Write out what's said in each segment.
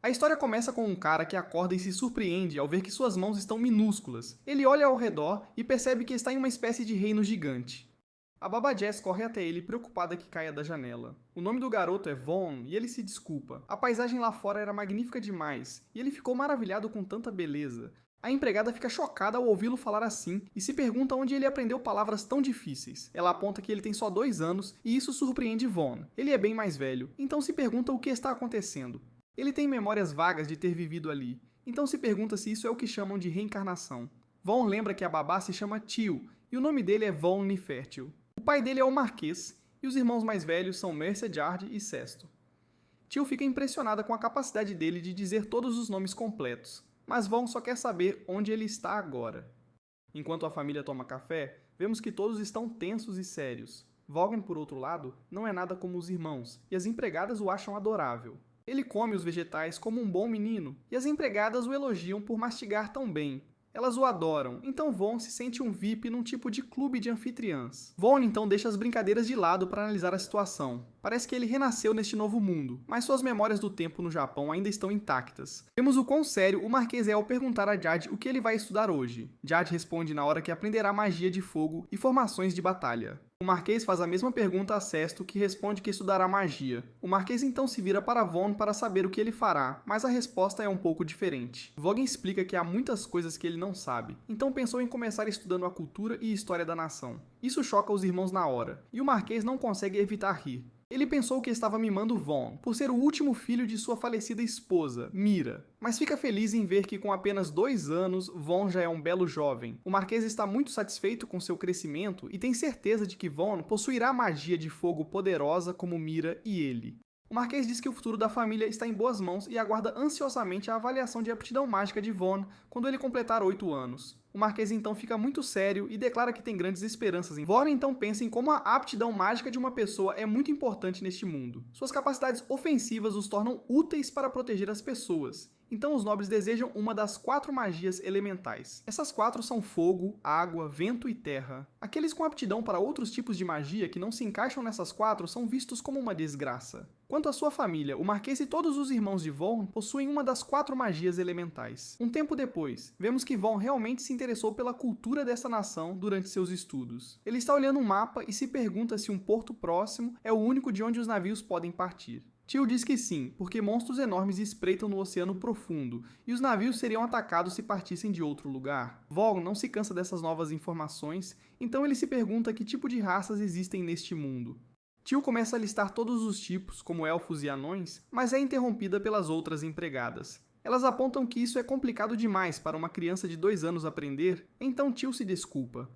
A história começa com um cara que acorda e se surpreende ao ver que suas mãos estão minúsculas. Ele olha ao redor e percebe que está em uma espécie de reino gigante. A Baba Jess corre até ele preocupada que caia da janela. O nome do garoto é Vaughn e ele se desculpa. A paisagem lá fora era magnífica demais e ele ficou maravilhado com tanta beleza. A empregada fica chocada ao ouvi-lo falar assim e se pergunta onde ele aprendeu palavras tão difíceis. Ela aponta que ele tem só 2 anos e isso surpreende Vaughn. Ele é bem mais velho, então se pergunta o que está acontecendo. Ele tem memórias vagas de ter vivido ali, então se pergunta se isso é o que chamam de reencarnação. Vaughn lembra que a babá se chama Teal e o nome dele é Vaughn Nefertiti. O pai dele é o Marquês e os irmãos mais velhos são Mercer Jarde e Sesto. Teal fica impressionada com a capacidade dele de dizer todos os nomes completos, mas Vaughn só quer saber onde ele está agora. Enquanto a família toma café, vemos que todos estão tensos e sérios. Vaughan, por outro lado, não é nada como os irmãos, e as empregadas o acham adorável. Ele come os vegetais como um bom menino, e as empregadas o elogiam por mastigar tão bem. Elas o adoram, então Vaughn se sente um VIP num tipo de clube de anfitriãs. Vaughn então deixa as brincadeiras de lado para analisar a situação. Parece que ele renasceu neste novo mundo, mas suas memórias do tempo no Japão ainda estão intactas. Vemos o quão sério o Marquês é ao perguntar a Jade o que ele vai estudar hoje. Jade responde na hora que aprenderá magia de fogo e formações de batalha. O Marquês faz a mesma pergunta a Sesto, que responde que estudará magia. O Marquês então se vira para Vaughn para saber o que ele fará, mas a resposta é um pouco diferente. Vaughan explica que há muitas coisas que ele não sabe, então pensou em começar estudando a cultura e história da nação. Isso choca os irmãos na hora, e o Marquês não consegue evitar rir. Ele pensou que estava mimando Vaughn, por ser o último filho de sua falecida esposa, Mira, mas fica feliz em ver que com apenas 2 anos, Vaughn já é um belo jovem. O Marquês está muito satisfeito com seu crescimento e tem certeza de que Vaughn possuirá magia de fogo poderosa como Mira e ele. O Marquês diz que o futuro da família está em boas mãos e aguarda ansiosamente a avaliação de aptidão mágica de Vaughn quando ele completar 8 anos. O Marquês então fica muito sério e declara que tem grandes esperanças em Vaughn então pensa em como a aptidão mágica de uma pessoa é muito importante neste mundo. Suas capacidades ofensivas os tornam úteis para proteger as pessoas. Então os nobres desejam uma das 4 magias elementais. Essas 4 são fogo, água, vento e terra. Aqueles com aptidão para outros tipos de magia que não se encaixam nessas 4 são vistos como uma desgraça. Quanto à sua família, o Marquês e todos os irmãos de Vaughn possuem uma das 4 magias elementais. Um tempo depois, vemos que Vaughn realmente se interessou pela cultura dessa nação durante seus estudos. Ele está olhando um mapa e se pergunta se um porto próximo é o único de onde os navios podem partir. Teal diz que sim, porque monstros enormes espreitam no oceano profundo, e os navios seriam atacados se partissem de outro lugar. Vaughan não se cansa dessas novas informações, então ele se pergunta que tipo de raças existem neste mundo. Teal começa a listar todos os tipos, como elfos e anões, mas é interrompida pelas outras empregadas. Elas apontam que isso é complicado demais para uma criança de 2 anos aprender, então Teal se desculpa.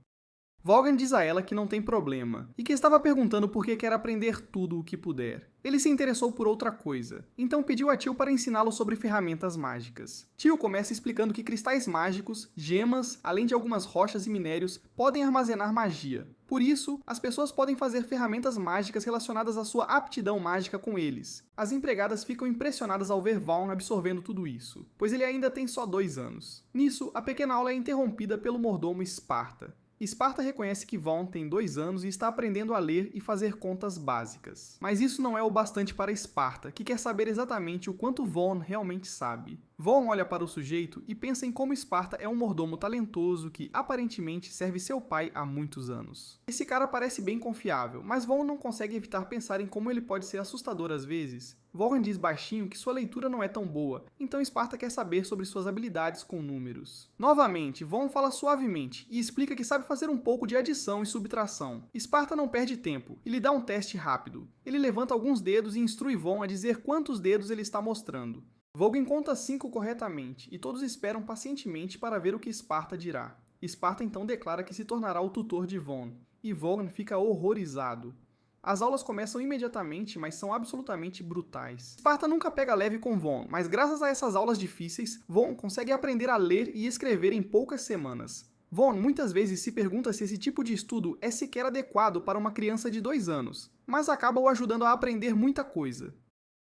Vaughan diz a ela que não tem problema, e que estava perguntando por que quer aprender tudo o que puder. Ele se interessou por outra coisa, então pediu a Teal para ensiná-lo sobre ferramentas mágicas. Teal começa explicando que cristais mágicos, gemas, além de algumas rochas e minérios, podem armazenar magia. Por isso, as pessoas podem fazer ferramentas mágicas relacionadas à sua aptidão mágica com eles. As empregadas ficam impressionadas ao ver Vaughan absorvendo tudo isso, pois ele ainda tem só 2 anos. Nisso, a pequena aula é interrompida pelo mordomo Sparta. Sparta reconhece que Vaughan tem 2 anos e está aprendendo a ler e fazer contas básicas. Mas isso não é o bastante para Sparta, que quer saber exatamente o quanto Vaughan realmente sabe. Vaughan olha para o sujeito e pensa em como Sparta é um mordomo talentoso que, aparentemente, serve seu pai há muitos anos. Esse cara parece bem confiável, mas Vaughan não consegue evitar pensar em como ele pode ser assustador às vezes. Vaughan diz baixinho que sua leitura não é tão boa, então Sparta quer saber sobre suas habilidades com números. Novamente, Vaughan fala suavemente e explica que sabe fazer um pouco de adição e subtração. Sparta não perde tempo e lhe dá um teste rápido. Ele levanta alguns dedos e instrui Vaughan a dizer quantos dedos ele está mostrando. Vaughan conta 5 corretamente, e todos esperam pacientemente para ver o que Sparta dirá. Sparta então declara que se tornará o tutor de Vaughan, e Vaughan fica horrorizado. As aulas começam imediatamente, mas são absolutamente brutais. Sparta nunca pega leve com Vaughan, mas graças a essas aulas difíceis, Vaughan consegue aprender a ler e escrever em poucas semanas. Vaughan muitas vezes se pergunta se esse tipo de estudo é sequer adequado para uma criança de 2 anos, mas acaba o ajudando a aprender muita coisa.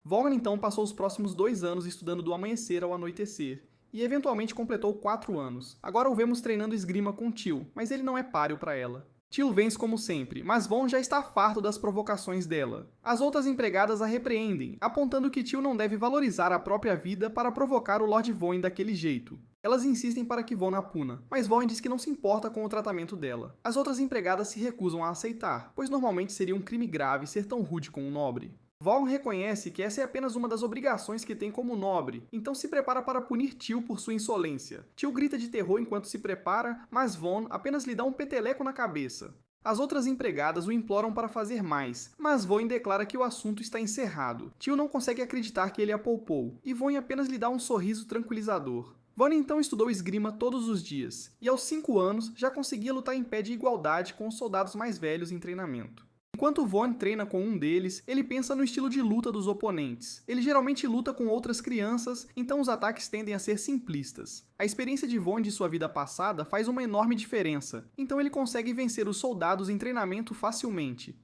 Vaughan então passou os próximos 2 anos estudando do amanhecer ao anoitecer, e eventualmente completou 4 anos. Agora o vemos treinando esgrima com Teal, mas ele não é páreo para ela. Till vence como sempre, mas Vaughn já está farto das provocações dela. As outras empregadas a repreendem, apontando que Till não deve valorizar a própria vida para provocar o Lord Vaughn daquele jeito. Elas insistem para que Vaughn a puna, mas Vaughn diz que não se importa com o tratamento dela. As outras empregadas se recusam a aceitar, pois normalmente seria um crime grave ser tão rude com um nobre. Vaughn reconhece que essa é apenas uma das obrigações que tem como nobre, então se prepara para punir Till por sua insolência. Till grita de terror enquanto se prepara, mas Vaughn apenas lhe dá um peteleco na cabeça. As outras empregadas o imploram para fazer mais, mas Vaughn declara que o assunto está encerrado. Till não consegue acreditar que ele a poupou, e Vaughn apenas lhe dá um sorriso tranquilizador. Vaughn então estudou esgrima todos os dias, e aos 5 anos já conseguia lutar em pé de igualdade com os soldados mais velhos em treinamento. Enquanto Vaughn treina com um deles, ele pensa no estilo de luta dos oponentes. Ele geralmente luta com outras crianças, então os ataques tendem a ser simplistas. A experiência de Vaughn de sua vida passada faz uma enorme diferença, então ele consegue vencer os soldados em treinamento facilmente.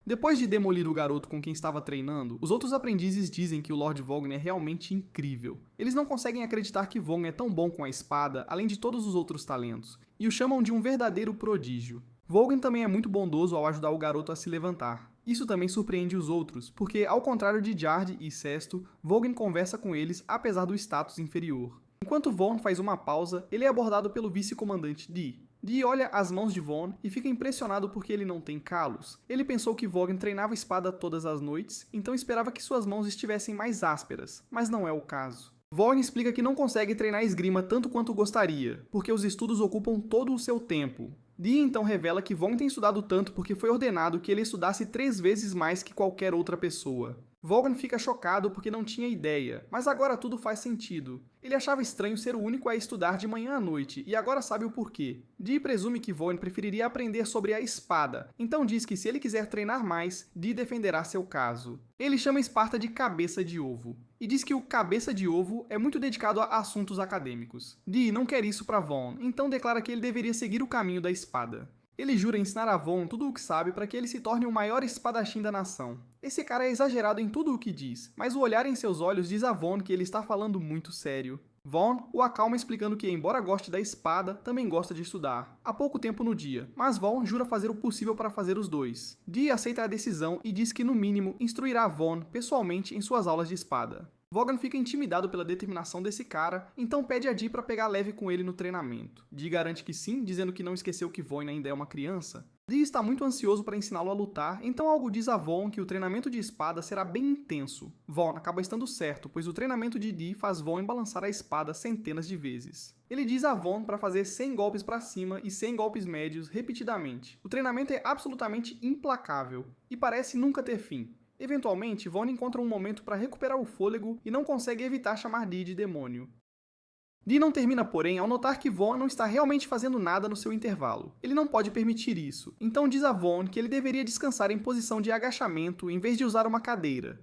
Depois de demolir o garoto com quem estava treinando, os outros aprendizes dizem que o Lord Vaughn é realmente incrível. Eles não conseguem acreditar que Vaughn é tão bom com a espada, além de todos os outros talentos, e o chamam de um verdadeiro prodígio. Vaughn também é muito bondoso ao ajudar o garoto a se levantar. Isso também surpreende os outros, porque, ao contrário de Jard e Sesto, Vaughn conversa com eles apesar do status inferior. Enquanto Vaughn faz uma pausa, ele é abordado pelo vice-comandante Dee. Dee olha as mãos de Vaughn e fica impressionado porque ele não tem calos. Ele pensou que Vaughn treinava espada todas as noites, então esperava que suas mãos estivessem mais ásperas, mas não é o caso. Vaughn explica que não consegue treinar esgrima tanto quanto gostaria, porque os estudos ocupam todo o seu tempo. Dee então revela que Vaughn tem estudado tanto porque foi ordenado que ele estudasse 3 vezes mais que qualquer outra pessoa. Vaughn fica chocado porque não tinha ideia, mas agora tudo faz sentido. Ele achava estranho ser o único a estudar de manhã à noite, e agora sabe o porquê. Dee presume que Vaughn preferiria aprender sobre a espada, então diz que se ele quiser treinar mais, Dee defenderá seu caso. Ele chama Esparta de cabeça de ovo, e diz que o cabeça de ovo é muito dedicado a assuntos acadêmicos. Dee não quer isso para Vaughn, então declara que ele deveria seguir o caminho da espada. Ele jura ensinar a Vaughn tudo o que sabe para que ele se torne o maior espadachim da nação. Esse cara é exagerado em tudo o que diz, mas o olhar em seus olhos diz a Vaughn que ele está falando muito sério. Vaughn o acalma explicando que, embora goste da espada, também gosta de estudar. Há pouco tempo no dia, mas Vaughn jura fazer o possível para fazer os dois. Dee aceita a decisão e diz que, no mínimo, instruirá Vaughn pessoalmente em suas aulas de espada. Vaughn fica intimidado pela determinação desse cara, então pede a Dee para pegar leve com ele no treinamento. Dee garante que sim, dizendo que não esqueceu que Vaughn ainda é uma criança. Dee está muito ansioso para ensiná-lo a lutar, então algo diz a Vaughn que o treinamento de espada será bem intenso. Vaughn acaba estando certo, pois o treinamento de Dee faz Vaughn balançar a espada centenas de vezes. Ele diz a Vaughn para fazer 100 golpes para cima e 100 golpes médios repetidamente. O treinamento é absolutamente implacável e parece nunca ter fim. Eventualmente, Vaughn encontra um momento para recuperar o fôlego e não consegue evitar chamar Dee de demônio. Dee não termina, porém, ao notar que Vaughn não está realmente fazendo nada no seu intervalo. Ele não pode permitir isso, então diz a Vaughn que ele deveria descansar em posição de agachamento em vez de usar uma cadeira.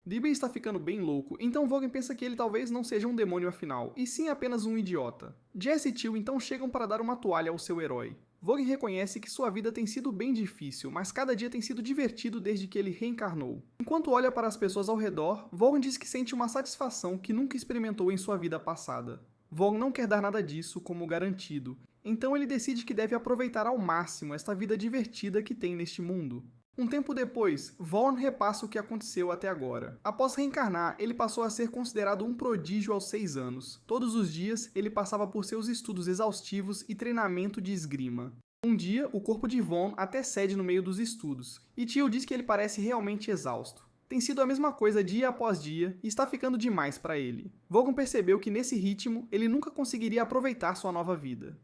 Dee está ficando bem louco, então Vaughn pensa que ele talvez não seja um demônio afinal, e sim apenas um idiota. Jess e Till então chegam para dar uma toalha ao seu herói. Vaughn reconhece que sua vida tem sido bem difícil, mas cada dia tem sido divertido desde que ele reencarnou. Enquanto olha para as pessoas ao redor, Vaughn diz que sente uma satisfação que nunca experimentou em sua vida passada. Vaughn não quer dar nada disso como garantido, então ele decide que deve aproveitar ao máximo esta vida divertida que tem neste mundo. Um tempo depois, Vaughn repassa o que aconteceu até agora. Após reencarnar, ele passou a ser considerado um prodígio aos 6 anos. Todos os dias, ele passava por seus estudos exaustivos e treinamento de esgrima. Um dia, o corpo de Vaughn até cede no meio dos estudos, e Till diz que ele parece realmente exausto. Tem sido a mesma coisa dia após dia e está ficando demais para ele. Vaughn percebeu que nesse ritmo, ele nunca conseguiria aproveitar sua nova vida.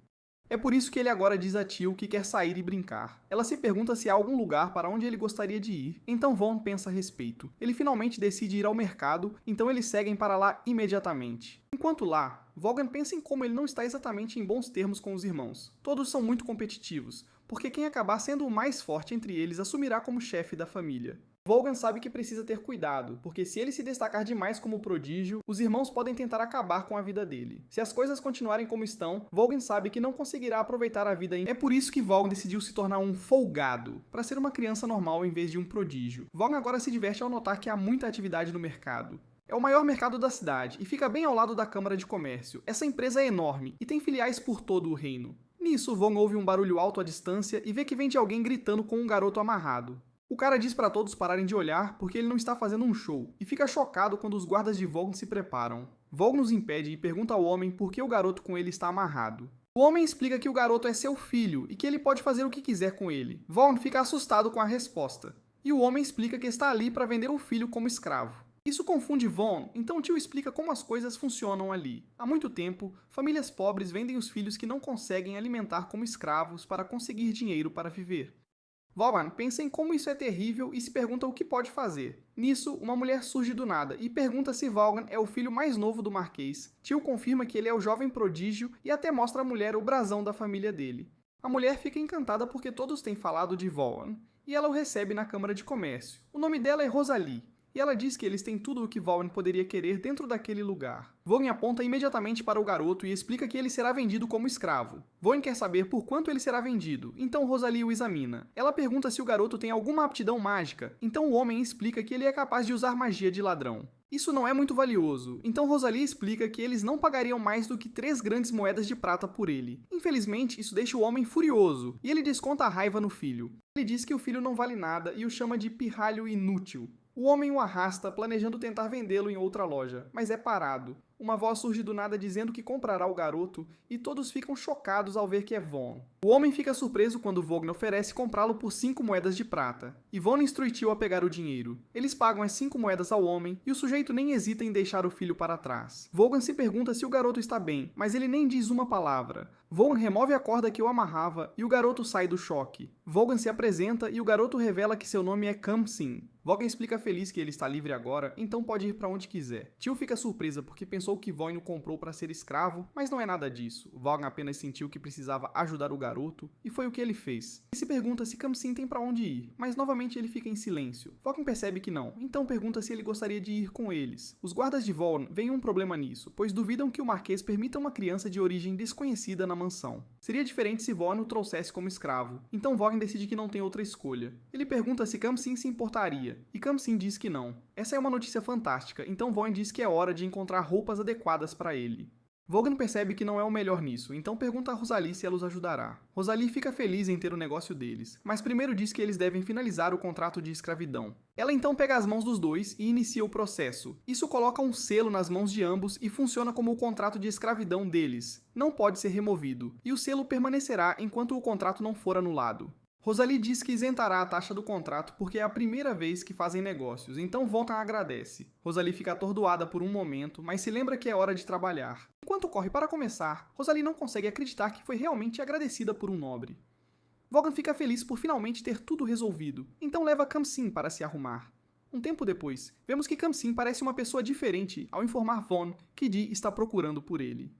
É por isso que ele agora diz a Till que quer sair e brincar. Ela se pergunta se há algum lugar para onde ele gostaria de ir, então Vaughn pensa a respeito. Ele finalmente decide ir ao mercado, então eles seguem para lá imediatamente. Enquanto lá, Vaughn pensa em como ele não está exatamente em bons termos com os irmãos. Todos são muito competitivos, porque quem acabar sendo o mais forte entre eles assumirá como chefe da família. Vaughn sabe que precisa ter cuidado, porque se ele se destacar demais como prodígio, os irmãos podem tentar acabar com a vida dele. Se as coisas continuarem como estão, Vaughn sabe que não conseguirá aproveitar a vida ainda. É por isso que Vaughn decidiu se tornar um folgado, para ser uma criança normal em vez de um prodígio. Vaughn agora se diverte ao notar que há muita atividade no mercado. É o maior mercado da cidade e fica bem ao lado da Câmara de Comércio. Essa empresa é enorme e tem filiais por todo o reino. Nisso, Von ouve um barulho alto à distância e vê que vem de alguém gritando com um garoto amarrado. O cara diz para todos pararem de olhar porque ele não está fazendo um show, e fica chocado quando os guardas de Vaughn se preparam. Vaughn os impede e pergunta ao homem por que o garoto com ele está amarrado. O homem explica que o garoto é seu filho e que ele pode fazer o que quiser com ele. Vaughn fica assustado com a resposta. E o homem explica que está ali para vender o filho como escravo. Isso confunde Vaughn, então o tio explica como as coisas funcionam ali. Há muito tempo, famílias pobres vendem os filhos que não conseguem alimentar como escravos para conseguir dinheiro para viver. Vaughn pensa em como isso é terrível e se pergunta o que pode fazer. Nisso, uma mulher surge do nada e pergunta se Vaughn é o filho mais novo do Marquês. Tio confirma que ele é o jovem prodígio e até mostra à mulher o brasão da família dele. A mulher fica encantada porque todos têm falado de Vaughn, e ela o recebe na Câmara de Comércio. O nome dela é Rosalie, e ela diz que eles têm tudo o que Vaughn poderia querer dentro daquele lugar. Vaughn aponta imediatamente para o garoto e explica que ele será vendido como escravo. Vaughn quer saber por quanto ele será vendido, então Rosalie o examina. Ela pergunta se o garoto tem alguma aptidão mágica, então o homem explica que ele é capaz de usar magia de ladrão. Isso não é muito valioso, então Rosalie explica que eles não pagariam mais do que 3 grandes moedas de prata por ele. Infelizmente, isso deixa o homem furioso, e ele desconta a raiva no filho. Ele diz que o filho não vale nada e o chama de pirralho inútil. O homem o arrasta, planejando tentar vendê-lo em outra loja, mas é parado. Uma voz surge do nada dizendo que comprará o garoto, e todos ficam chocados ao ver que é Vaughn. O homem fica surpreso quando Vaughn oferece comprá-lo por 5 moedas de prata, e Vaughn instrui Tio a pegar o dinheiro. Eles pagam as 5 moedas ao homem, e o sujeito nem hesita em deixar o filho para trás. Vaughn se pergunta se o garoto está bem, mas ele nem diz uma palavra. Vaughn remove a corda que o amarrava, e o garoto sai do choque. Vaughn se apresenta e o garoto revela que seu nome é Khamsin. Vaughn explica feliz que ele está livre agora, então pode ir para onde quiser. Tio fica surpresa porque pensou que Vaughn o comprou para ser escravo, mas não é nada disso. Vaughn apenas sentiu que precisava ajudar o garoto, e foi o que ele fez. Ele se pergunta se Khamsin tem para onde ir, mas novamente ele fica em silêncio. Vaughn percebe que não, então pergunta se ele gostaria de ir com eles. Os guardas de Vaughn veem um problema nisso, pois duvidam que o Marquês permita uma criança de origem desconhecida na mansão. Seria diferente se Vaughn o trouxesse como escravo, então Vaughn decide que não tem outra escolha. Ele pergunta se Khamsin se importaria, e Khamsin diz que não. Essa é uma notícia fantástica, então Vaughn diz que é hora de encontrar roupas adequadas para ele. Vaughn percebe que não é o melhor nisso, então pergunta a Rosalie se ela os ajudará. Rosalie fica feliz em ter o negócio deles, mas primeiro diz que eles devem finalizar o contrato de escravidão. Ela então pega as mãos dos dois e inicia o processo. Isso coloca um selo nas mãos de ambos e funciona como o contrato de escravidão deles. Não pode ser removido, e o selo permanecerá enquanto o contrato não for anulado. Rosalie diz que isentará a taxa do contrato porque é a primeira vez que fazem negócios, então Vaughn agradece. Rosalie fica atordoada por um momento, mas se lembra que é hora de trabalhar. Enquanto corre para começar, Rosalie não consegue acreditar que foi realmente agradecida por um nobre. Vaughn fica feliz por finalmente ter tudo resolvido, então leva Khamsin para se arrumar. Um tempo depois, vemos que Khamsin parece uma pessoa diferente ao informar Vaughn que Dee está procurando por ele.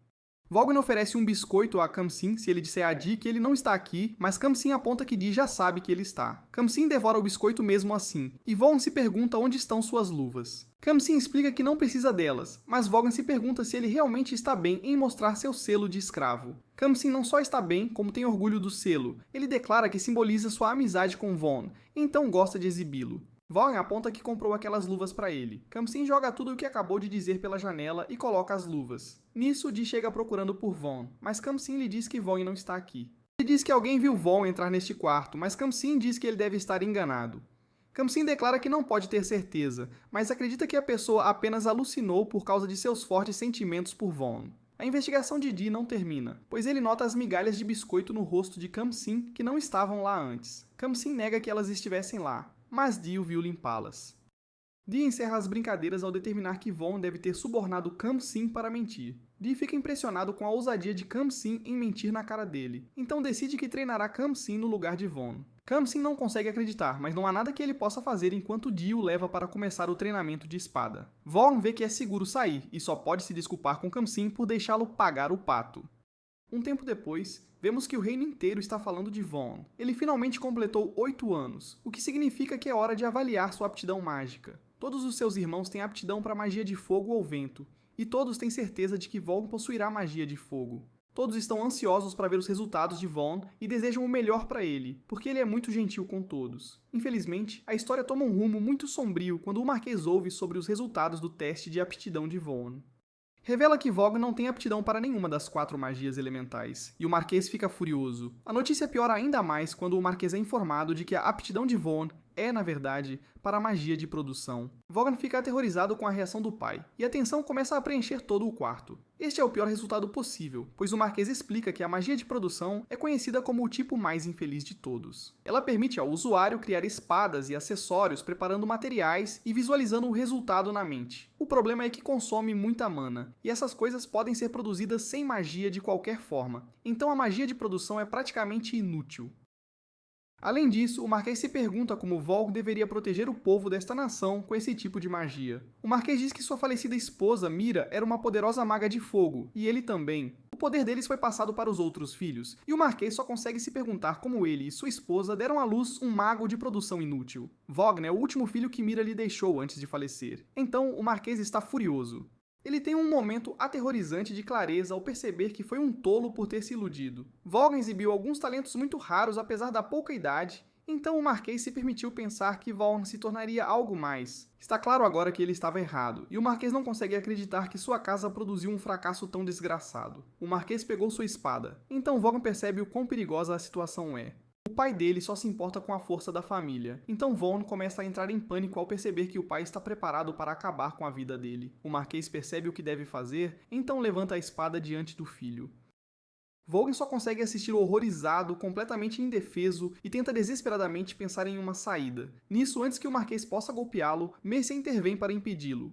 Vaughn oferece um biscoito a Khamsin se ele disser a Dee que ele não está aqui, mas Khamsin aponta que Dee já sabe que ele está. Khamsin devora o biscoito mesmo assim, e Vaughn se pergunta onde estão suas luvas. Khamsin explica que não precisa delas, mas Vaughn se pergunta se ele realmente está bem em mostrar seu selo de escravo. Khamsin não só está bem, como tem orgulho do selo. Ele declara que simboliza sua amizade com Vaughn, então gosta de exibi-lo. Vaughn aponta que comprou aquelas luvas para ele. Khamsin joga tudo o que acabou de dizer pela janela e coloca as luvas. Nisso, Dee chega procurando por Vaughn, mas Khamsin lhe diz que Vaughn não está aqui. Ele diz que alguém viu Vaughn entrar neste quarto, mas Khamsin diz que ele deve estar enganado. Khamsin declara que não pode ter certeza, mas acredita que a pessoa apenas alucinou por causa de seus fortes sentimentos por Vaughn. A investigação de Dee não termina, pois ele nota as migalhas de biscoito no rosto de Khamsin que não estavam lá antes. Khamsin nega que elas estivessem lá, mas Dee o viu limpá-las. Dee encerra as brincadeiras ao determinar que Vaughn deve ter subornado Khamsin para mentir. Dee fica impressionado com a ousadia de Khamsin em mentir na cara dele, então decide que treinará Khamsin no lugar de Vaughn. Khamsin não consegue acreditar, mas não há nada que ele possa fazer enquanto Dee o leva para começar o treinamento de espada. Vaughn vê que é seguro sair e só pode se desculpar com Khamsin por deixá-lo pagar o pato. Um tempo depois, vemos que o reino inteiro está falando de Vaughn. Ele finalmente completou 8 anos, o que significa que é hora de avaliar sua aptidão mágica. Todos os seus irmãos têm aptidão para magia de fogo ou vento, e todos têm certeza de que Vaughn possuirá magia de fogo. Todos estão ansiosos para ver os resultados de Vaughn e desejam o melhor para ele, porque ele é muito gentil com todos. Infelizmente, a história toma um rumo muito sombrio quando o Marquês ouve sobre os resultados do teste de aptidão de Vaughn. Revela que Vogue não tem aptidão para nenhuma das 4 magias elementais, e o Marquês fica furioso. A notícia piora ainda mais quando o Marquês é informado de que a aptidão de Vaughn é, na verdade, para a magia de produção. Vaughan fica aterrorizado com a reação do pai, e a tensão começa a preencher todo o quarto. Este é o pior resultado possível, pois o Marquês explica que a magia de produção é conhecida como o tipo mais infeliz de todos. Ela permite ao usuário criar espadas e acessórios preparando materiais e visualizando o resultado na mente. O problema é que consome muita mana, e essas coisas podem ser produzidas sem magia de qualquer forma, então a magia de produção é praticamente inútil. Além disso, o Marquês se pergunta como Vogue deveria proteger o povo desta nação com esse tipo de magia. O Marquês diz que sua falecida esposa, Mira, era uma poderosa maga de fogo, e ele também. O poder deles foi passado para os outros filhos, e o Marquês só consegue se perguntar como ele e sua esposa deram à luz um mago de produção inútil. Vogue é o último filho que Mira lhe deixou antes de falecer. Então, o Marquês está furioso. Ele tem um momento aterrorizante de clareza ao perceber que foi um tolo por ter se iludido. Vogue exibiu alguns talentos muito raros apesar da pouca idade, então o Marquês se permitiu pensar que Vogue se tornaria algo mais. Está claro agora que ele estava errado, e o Marquês não consegue acreditar que sua casa produziu um fracasso tão desgraçado. O Marquês pegou sua espada, então Vogue percebe o quão perigosa a situação é. O pai dele só se importa com a força da família, então Vaughn começa a entrar em pânico ao perceber que o pai está preparado para acabar com a vida dele. O Marquês percebe o que deve fazer, então levanta a espada diante do filho. Vaughn só consegue assistir horrorizado, completamente indefeso, e tenta desesperadamente pensar em uma saída. Nisso, antes que o Marquês possa golpeá-lo, Mercia intervém para impedi-lo.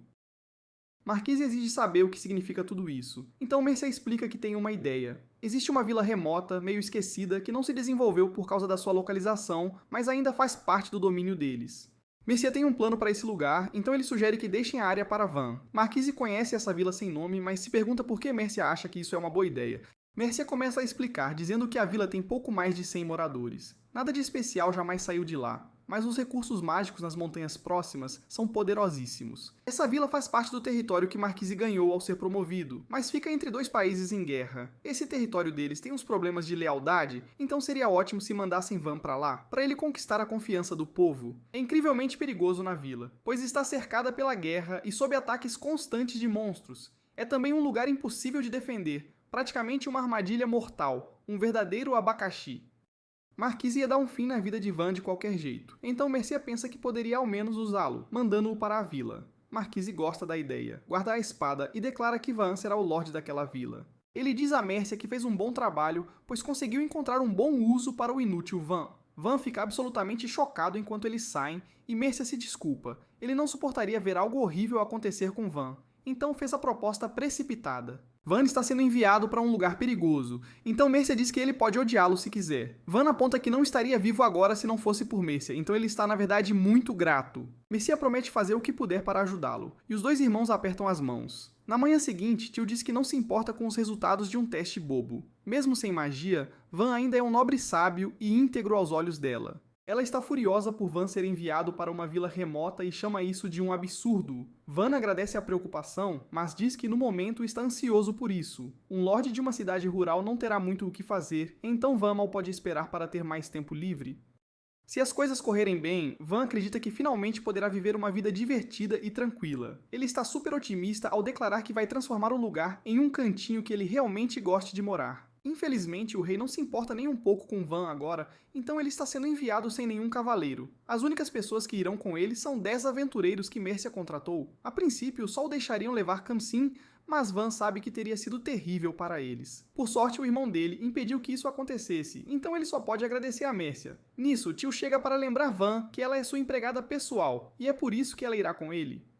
Marquês exige saber o que significa tudo isso, então Mercia explica que tem uma ideia. Existe uma vila remota, meio esquecida, que não se desenvolveu por causa da sua localização, mas ainda faz parte do domínio deles. Mercia tem um plano para esse lugar, então ele sugere que deixem a área para Van. Marquise conhece essa vila sem nome, mas se pergunta por que Mercia acha que isso é uma boa ideia. Mercia começa a explicar, dizendo que a vila tem pouco mais de 100 moradores. Nada de especial jamais saiu de lá, mas os recursos mágicos nas montanhas próximas são poderosíssimos. Essa vila faz parte do território que Marquise ganhou ao ser promovido, mas fica entre 2 países em guerra. Esse território deles tem uns problemas de lealdade, então seria ótimo se mandassem Van pra lá, para ele conquistar a confiança do povo. É incrivelmente perigoso na vila, pois está cercada pela guerra e sob ataques constantes de monstros. É também um lugar impossível de defender, praticamente uma armadilha mortal, um verdadeiro abacaxi. Marquise ia dar um fim na vida de Van de qualquer jeito, então Mercia pensa que poderia ao menos usá-lo, mandando-o para a vila. Marquise gosta da ideia, guarda a espada e declara que Van será o lorde daquela vila. Ele diz a Mercia que fez um bom trabalho, pois conseguiu encontrar um bom uso para o inútil Van. Van fica absolutamente chocado enquanto eles saem e Mercia se desculpa. Ele não suportaria ver algo horrível acontecer com Van, então fez a proposta precipitada. Van está sendo enviado para um lugar perigoso, então Mercia diz que ele pode odiá-lo se quiser. Van aponta que não estaria vivo agora se não fosse por Mercia, então ele está na verdade muito grato. Mercia promete fazer o que puder para ajudá-lo, e os 2 irmãos apertam as mãos. Na manhã seguinte, Tio diz que não se importa com os resultados de um teste bobo. Mesmo sem magia, Van ainda é um nobre sábio e íntegro aos olhos dela. Ela está furiosa por Van ser enviado para uma vila remota e chama isso de um absurdo. Van agradece a preocupação, mas diz que no momento está ansioso por isso. Um lorde de uma cidade rural não terá muito o que fazer, então Van mal pode esperar para ter mais tempo livre. Se as coisas correrem bem, Van acredita que finalmente poderá viver uma vida divertida e tranquila. Ele está super otimista ao declarar que vai transformar o lugar em um cantinho que ele realmente goste de morar. Infelizmente, o rei não se importa nem um pouco com Van agora, então ele está sendo enviado sem nenhum cavaleiro. As únicas pessoas que irão com ele são 10 aventureiros que Mercia contratou. A princípio, só o deixariam levar Khamsin, mas Van sabe que teria sido terrível para eles. Por sorte, o irmão dele impediu que isso acontecesse, então ele só pode agradecer a Mercia. Nisso, Tio chega para lembrar Van que ela é sua empregada pessoal, e é por isso que ela irá com ele.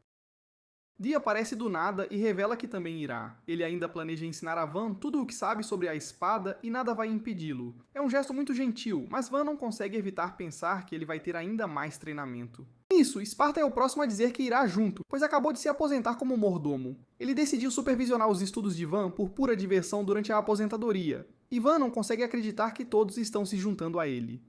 Dee aparece do nada e revela que também irá. Ele ainda planeja ensinar a Van tudo o que sabe sobre a espada e nada vai impedi-lo. É um gesto muito gentil, mas Van não consegue evitar pensar que ele vai ter ainda mais treinamento. Nisso, Sparta é o próximo a dizer que irá junto, pois acabou de se aposentar como mordomo. Ele decidiu supervisionar os estudos de Van por pura diversão durante a aposentadoria, e Van não consegue acreditar que todos estão se juntando a ele.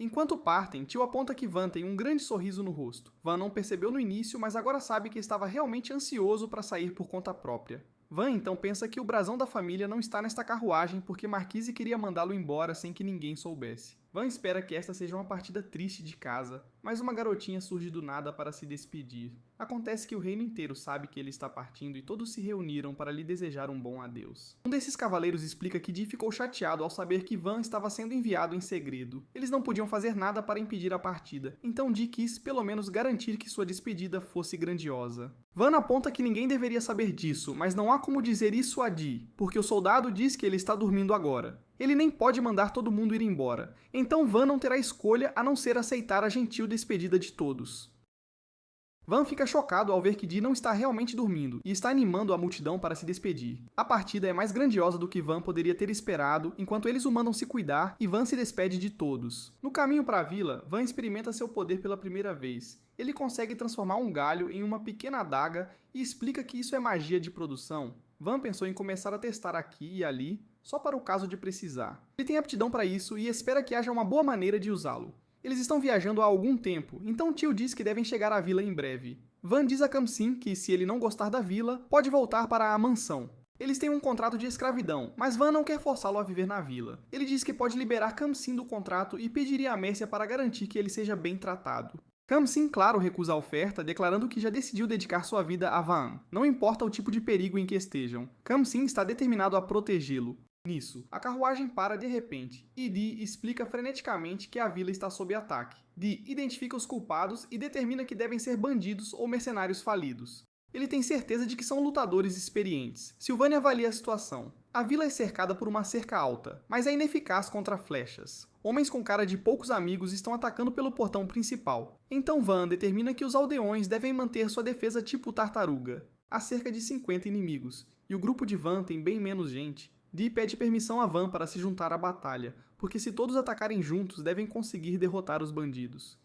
Enquanto partem, Tio aponta que Van tem um grande sorriso no rosto. Van não percebeu no início, mas agora sabe que estava realmente ansioso para sair por conta própria. Van então pensa que o brasão da família não está nesta carruagem porque Marquise queria mandá-lo embora sem que ninguém soubesse. Van espera que esta seja uma partida triste de casa, mas uma garotinha surge do nada para se despedir. Acontece que o reino inteiro sabe que ele está partindo e todos se reuniram para lhe desejar um bom adeus. Um desses cavaleiros explica que Dee ficou chateado ao saber que Van estava sendo enviado em segredo. Eles não podiam fazer nada para impedir a partida, então Dee quis pelo menos garantir que sua despedida fosse grandiosa. Van aponta que ninguém deveria saber disso, mas não há como dizer isso a Dee, porque o soldado diz que ele está dormindo agora. Ele nem pode mandar todo mundo ir embora, então Van não terá escolha a não ser aceitar a gentil despedida de todos. Van fica chocado ao ver que Dee não está realmente dormindo e está animando a multidão para se despedir. A partida é mais grandiosa do que Van poderia ter esperado, enquanto eles o mandam se cuidar e Van se despede de todos. No caminho para a vila, Van experimenta seu poder pela primeira vez. Ele consegue transformar um galho em uma pequena adaga e explica que isso é magia de produção. Van pensou em começar a testar aqui e ali, só para o caso de precisar. Ele tem aptidão para isso e espera que haja uma boa maneira de usá-lo. Eles estão viajando há algum tempo, então Tio diz que devem chegar à vila em breve. Van diz a Khamsin que, se ele não gostar da vila, pode voltar para a mansão. Eles têm um contrato de escravidão, mas Van não quer forçá-lo a viver na vila. Ele diz que pode liberar Khamsin do contrato e pediria a Mércia para garantir que ele seja bem tratado. Khamsin, claro, recusa a oferta, declarando que já decidiu dedicar sua vida a Vaan. Não importa o tipo de perigo em que estejam. Khamsin está determinado a protegê-lo. Nisso, a carruagem para de repente, e Dee explica freneticamente que a vila está sob ataque. Dee identifica os culpados e determina que devem ser bandidos ou mercenários falidos. Ele tem certeza de que são lutadores experientes. Sylvania avalia a situação. A vila é cercada por uma cerca alta, mas é ineficaz contra flechas. Homens com cara de poucos amigos estão atacando pelo portão principal. Então Van determina que os aldeões devem manter sua defesa tipo tartaruga. Há cerca de 50 inimigos, e o grupo de Van tem bem menos gente. Dee pede permissão a Van para se juntar à batalha, porque se todos atacarem juntos, devem conseguir derrotar os bandidos.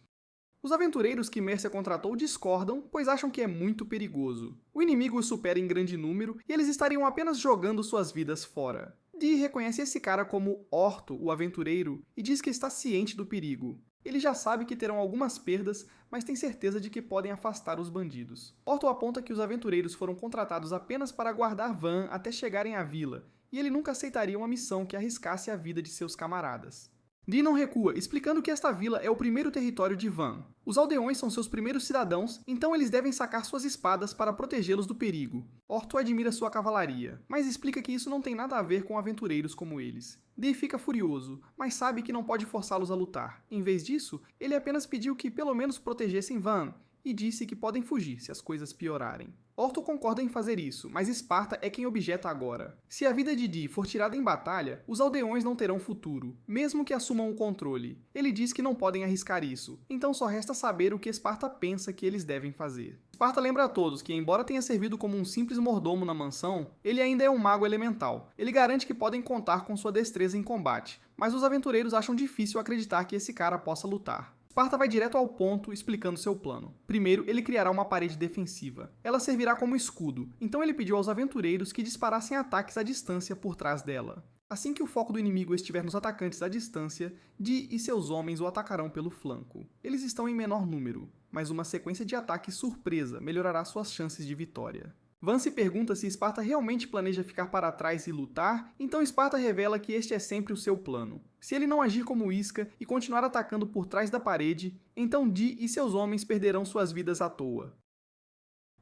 Os aventureiros que Mércia contratou discordam, pois acham que é muito perigoso. O inimigo os supera em grande número e eles estariam apenas jogando suas vidas fora. Dee reconhece esse cara como Orto, o aventureiro, e diz que está ciente do perigo. Ele já sabe que terão algumas perdas, mas tem certeza de que podem afastar os bandidos. Orto aponta que os aventureiros foram contratados apenas para guardar Van até chegarem à vila, e ele nunca aceitaria uma missão que arriscasse a vida de seus camaradas. Dee não recua, explicando que esta vila é o primeiro território de Van. Os aldeões são seus primeiros cidadãos, então eles devem sacar suas espadas para protegê-los do perigo. Orto admira sua cavalaria, mas explica que isso não tem nada a ver com aventureiros como eles. Dee fica furioso, mas sabe que não pode forçá-los a lutar. Em vez disso, ele apenas pediu que pelo menos protegessem Van, e disse que podem fugir se as coisas piorarem. Orto concorda em fazer isso, mas Esparta é quem objeta agora. Se a vida de Dee for tirada em batalha, os aldeões não terão futuro, mesmo que assumam o controle. Ele diz que não podem arriscar isso, então só resta saber o que Esparta pensa que eles devem fazer. Esparta lembra a todos que, embora tenha servido como um simples mordomo na mansão, ele ainda é um mago elemental. Ele garante que podem contar com sua destreza em combate, mas os aventureiros acham difícil acreditar que esse cara possa lutar. Esparta vai direto ao ponto, explicando seu plano. Primeiro, ele criará uma parede defensiva. Ela servirá como escudo, então ele pediu aos aventureiros que disparassem ataques à distância por trás dela. Assim que o foco do inimigo estiver nos atacantes à distância, Dee e seus homens o atacarão pelo flanco. Eles estão em menor número, mas uma sequência de ataques surpresa melhorará suas chances de vitória. Van se pergunta se Esparta realmente planeja ficar para trás e lutar, então Esparta revela que este é sempre o seu plano. Se ele não agir como isca e continuar atacando por trás da parede, então Dee e seus homens perderão suas vidas à toa.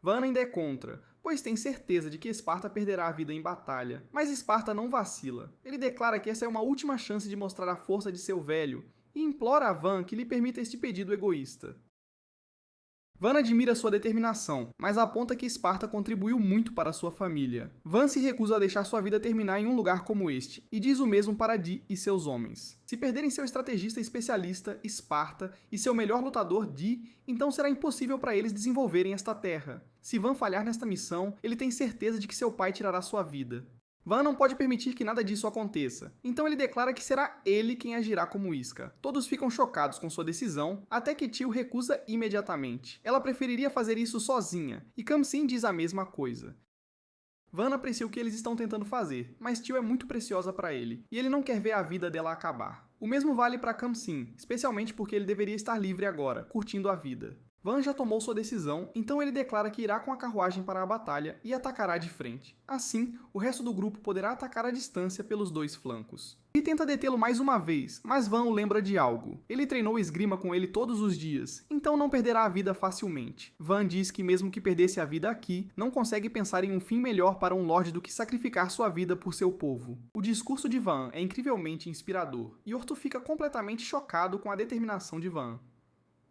Van ainda é contra, pois tem certeza de que Esparta perderá a vida em batalha, mas Esparta não vacila. Ele declara que essa é uma última chance de mostrar a força de seu velho e implora a Van que lhe permita este pedido egoísta. Van admira sua determinação, mas aponta que Esparta contribuiu muito para sua família. Van se recusa a deixar sua vida terminar em um lugar como este, e diz o mesmo para Dee e seus homens. Se perderem seu estrategista especialista, Esparta, e seu melhor lutador, Dee, então será impossível para eles desenvolverem esta terra. Se Van falhar nesta missão, ele tem certeza de que seu pai tirará sua vida. Van não pode permitir que nada disso aconteça, então ele declara que será ele quem agirá como isca. Todos ficam chocados com sua decisão, até que Tio recusa imediatamente. Ela preferiria fazer isso sozinha, e Khamsin diz a mesma coisa. Van aprecia o que eles estão tentando fazer, mas Tio é muito preciosa para ele, e ele não quer ver a vida dela acabar. O mesmo vale para Khamsin, especialmente porque ele deveria estar livre agora, curtindo a vida. Van já tomou sua decisão, então ele declara que irá com a carruagem para a batalha e atacará de frente. Assim, o resto do grupo poderá atacar à distância pelos dois flancos. Ele tenta detê-lo mais uma vez, mas Van o lembra de algo. Ele treinou esgrima com ele todos os dias, então não perderá a vida facilmente. Van diz que mesmo que perdesse a vida aqui, não consegue pensar em um fim melhor para um lorde do que sacrificar sua vida por seu povo. O discurso de Van é incrivelmente inspirador, e Orto fica completamente chocado com a determinação de Van.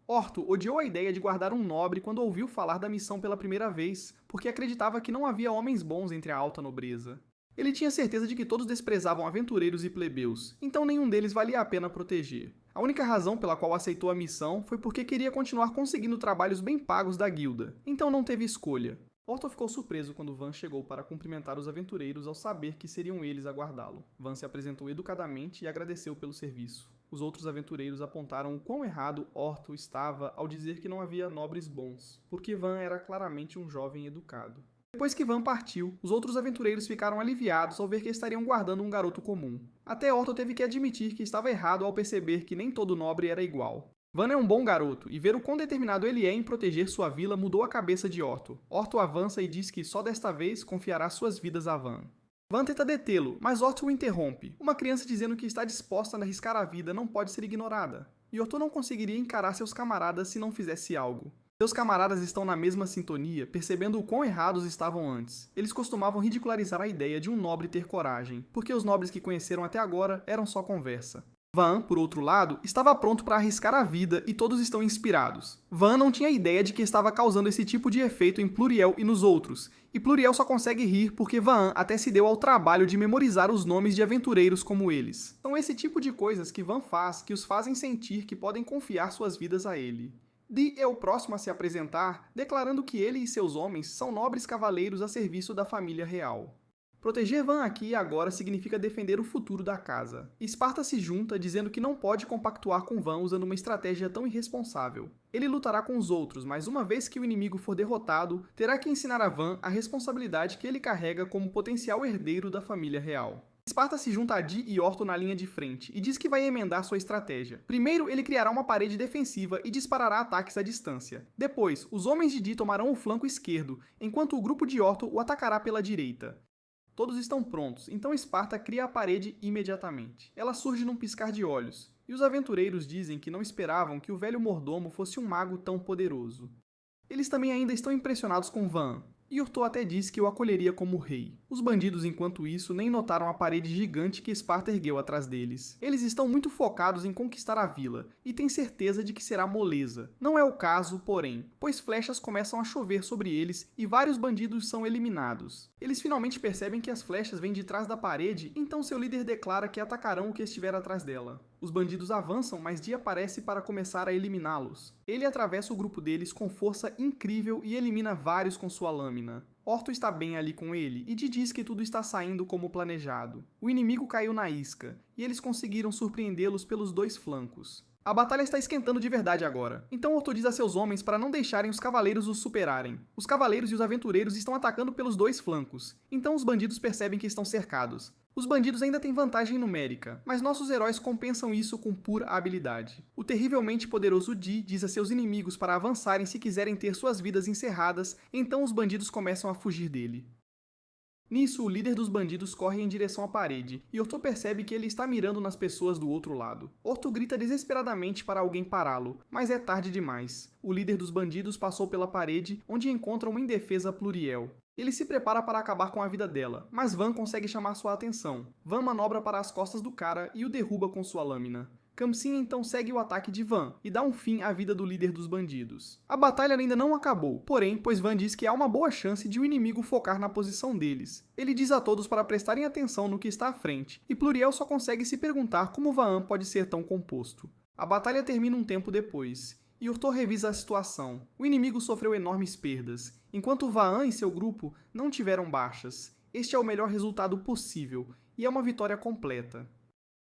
Orto odiou a ideia de guardar um nobre quando ouviu falar da missão pela primeira vez, porque acreditava que não havia homens bons entre a alta nobreza. Ele tinha certeza de que todos desprezavam aventureiros e plebeus, então nenhum deles valia a pena proteger. A única razão pela qual aceitou a missão foi porque queria continuar conseguindo trabalhos bem pagos da guilda, então não teve escolha. Orto ficou surpreso quando Van chegou para cumprimentar os aventureiros ao saber que seriam eles a guardá-lo. Van se apresentou educadamente e agradeceu pelo serviço. Os outros aventureiros apontaram o quão errado Orto estava ao dizer que não havia nobres bons, porque Van era claramente um jovem educado. Depois que Van partiu, os outros aventureiros ficaram aliviados ao ver que estariam guardando um garoto comum. Até Orto teve que admitir que estava errado ao perceber que nem todo nobre era igual. Van é um bom garoto, e ver o quão determinado ele é em proteger sua vila mudou a cabeça de Orto. Orto avança e diz que só desta vez confiará suas vidas a Van. Van tenta detê-lo, mas Orto o interrompe. Uma criança dizendo que está disposta a arriscar a vida não pode ser ignorada. E Orto não conseguiria encarar seus camaradas se não fizesse algo. Seus camaradas estão na mesma sintonia, percebendo o quão errados estavam antes. Eles costumavam ridicularizar a ideia de um nobre ter coragem, porque os nobres que conheceram até agora eram só conversa. Van, por outro lado, estava pronto para arriscar a vida e todos estão inspirados. Van não tinha ideia de que estava causando esse tipo de efeito em Pluriel e nos outros, e Pluriel só consegue rir porque Van até se deu ao trabalho de memorizar os nomes de aventureiros como eles. São esse tipo de coisas que Van faz que os fazem sentir que podem confiar suas vidas a ele. Dee é o próximo a se apresentar, declarando que ele e seus homens são nobres cavaleiros a serviço da família real. Proteger Van aqui e agora significa defender o futuro da casa. Esparta se junta, dizendo que não pode compactuar com Van usando uma estratégia tão irresponsável. Ele lutará com os outros, mas uma vez que o inimigo for derrotado, terá que ensinar a Van a responsabilidade que ele carrega como potencial herdeiro da família real. Esparta se junta a Dee e Orto na linha de frente, e diz que vai emendar sua estratégia. Primeiro, ele criará uma parede defensiva e disparará ataques à distância. Depois, os homens de Dee tomarão o flanco esquerdo, enquanto o grupo de Orto o atacará pela direita. Todos estão prontos, então Esparta cria a parede imediatamente. Ela surge num piscar de olhos, e os aventureiros dizem que não esperavam que o velho mordomo fosse um mago tão poderoso. Eles também ainda estão impressionados com Van, e Orto até diz que o acolheria como rei. Os bandidos, enquanto isso, nem notaram a parede gigante que Esparta ergueu atrás deles. Eles estão muito focados em conquistar a vila, e têm certeza de que será moleza. Não é o caso, porém, pois flechas começam a chover sobre eles e vários bandidos são eliminados. Eles finalmente percebem que as flechas vêm de trás da parede, então seu líder declara que atacarão o que estiver atrás dela. Os bandidos avançam, mas Dee aparece para começar a eliminá-los. Ele atravessa o grupo deles com força incrível e elimina vários com sua lâmina. Orto está bem ali com ele e Dee diz que tudo está saindo como planejado. O inimigo caiu na isca, e eles conseguiram surpreendê-los pelos dois flancos. A batalha está esquentando de verdade agora, então Orto diz a seus homens para não deixarem os cavaleiros os superarem. Os cavaleiros e os aventureiros estão atacando pelos dois flancos, então os bandidos percebem que estão cercados. Os bandidos ainda têm vantagem numérica, mas nossos heróis compensam isso com pura habilidade. O terrivelmente poderoso Dee diz a seus inimigos para avançarem se quiserem ter suas vidas encerradas, então os bandidos começam a fugir dele. Nisso, o líder dos bandidos corre em direção à parede, e Orto percebe que ele está mirando nas pessoas do outro lado. Orto grita desesperadamente para alguém pará-lo, mas é tarde demais. O líder dos bandidos passou pela parede, onde encontra uma indefesa Pluriel. Ele se prepara para acabar com a vida dela, mas Van consegue chamar sua atenção. Van manobra para as costas do cara e o derruba com sua lâmina. Khamsin então segue o ataque de Van e dá um fim à vida do líder dos bandidos. A batalha ainda não acabou, porém, pois Van diz que há uma boa chance de o inimigo focar na posição deles. Ele diz a todos para prestarem atenção no que está à frente, e Pluriel só consegue se perguntar como Vaan pode ser tão composto. A batalha termina um tempo depois, e Orto revisa a situação. O inimigo sofreu enormes perdas, enquanto Vaan e seu grupo não tiveram baixas. Este é o melhor resultado possível, e é uma vitória completa.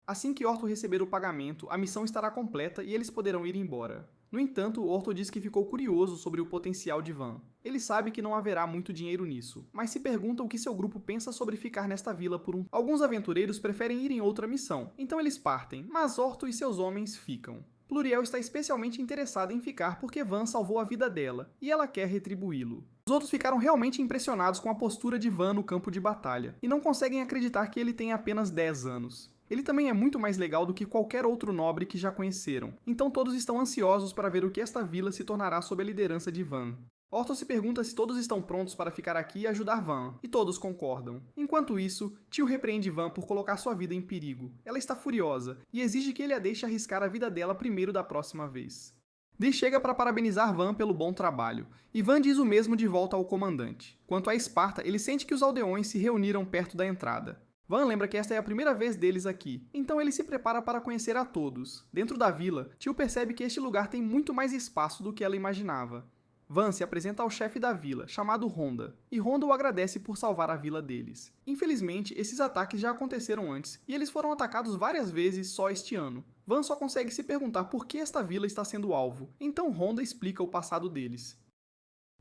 Assim que Orto receber o pagamento, a missão estará completa e eles poderão ir embora. No entanto, Orto diz que ficou curioso sobre o potencial de Vaan. Ele sabe que não haverá muito dinheiro nisso, mas se pergunta o que seu grupo pensa sobre ficar nesta vila por um... Alguns aventureiros preferem ir em outra missão, então eles partem, mas Orto e seus homens ficam. Pluriel está especialmente interessada em ficar porque Van salvou a vida dela, e ela quer retribuí-lo. Os outros ficaram realmente impressionados com a postura de Van no campo de batalha, e não conseguem acreditar que ele tem apenas 10 anos. Ele também é muito mais legal do que qualquer outro nobre que já conheceram, então todos estão ansiosos para ver o que esta vila se tornará sob a liderança de Van. Orton se pergunta se todos estão prontos para ficar aqui e ajudar Van, e todos concordam. Enquanto isso, Tio repreende Van por colocar sua vida em perigo. Ela está furiosa, e exige que ele a deixe arriscar a vida dela primeiro da próxima vez. Dee chega para parabenizar Van pelo bom trabalho, e Van diz o mesmo de volta ao comandante. Quanto a Esparta, ele sente que os aldeões se reuniram perto da entrada. Van lembra que esta é a primeira vez deles aqui, então ele se prepara para conhecer a todos. Dentro da vila, Tio percebe que este lugar tem muito mais espaço do que ela imaginava. Van se apresenta ao chefe da vila, chamado Honda, e Honda o agradece por salvar a vila deles. Infelizmente, esses ataques já aconteceram antes, e eles foram atacados várias vezes só este ano. Van só consegue se perguntar por que esta vila está sendo alvo, então Honda explica o passado deles.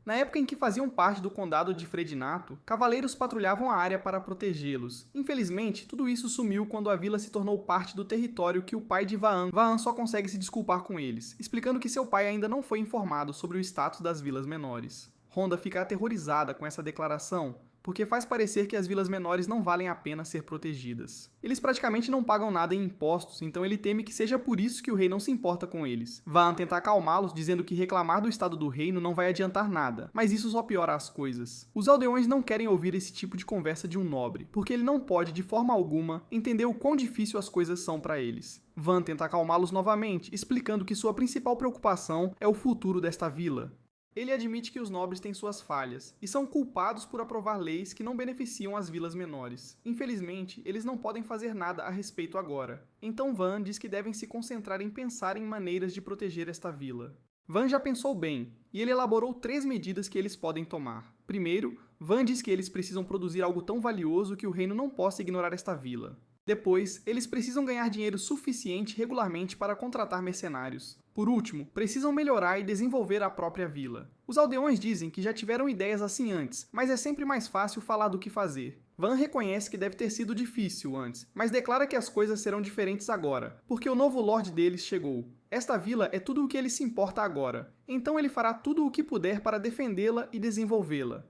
Na época em que faziam parte do condado de Fredinato, cavaleiros patrulhavam a área para protegê-los. Infelizmente, tudo isso sumiu quando a vila se tornou parte do território que o pai de Vaan. Vaan só consegue se desculpar com eles, explicando que seu pai ainda não foi informado sobre o status das vilas menores. Honda fica aterrorizada com essa declaração, porque faz parecer que as vilas menores não valem a pena ser protegidas. Eles praticamente não pagam nada em impostos, então ele teme que seja por isso que o rei não se importa com eles. Vaan tenta acalmá-los, dizendo que reclamar do estado do reino não vai adiantar nada, mas isso só piora as coisas. Os aldeões não querem ouvir esse tipo de conversa de um nobre, porque ele não pode, de forma alguma, entender o quão difícil as coisas são para eles. Vaan tenta acalmá-los novamente, explicando que sua principal preocupação é o futuro desta vila. Ele admite que os nobres têm suas falhas, e são culpados por aprovar leis que não beneficiam as vilas menores. Infelizmente, eles não podem fazer nada a respeito agora. Então Vaan diz que devem se concentrar em pensar em maneiras de proteger esta vila. Vaan já pensou bem, e ele elaborou 3 medidas que eles podem tomar. Primeiro, Vaan diz que eles precisam produzir algo tão valioso que o reino não possa ignorar esta vila. Depois, eles precisam ganhar dinheiro suficiente regularmente para contratar mercenários. Por último, precisam melhorar e desenvolver a própria vila. Os aldeões dizem que já tiveram ideias assim antes, mas é sempre mais fácil falar do que fazer. Vaan reconhece que deve ter sido difícil antes, mas declara que as coisas serão diferentes agora, porque o novo Lorde deles chegou. Esta vila é tudo o que ele se importa agora, então ele fará tudo o que puder para defendê-la e desenvolvê-la.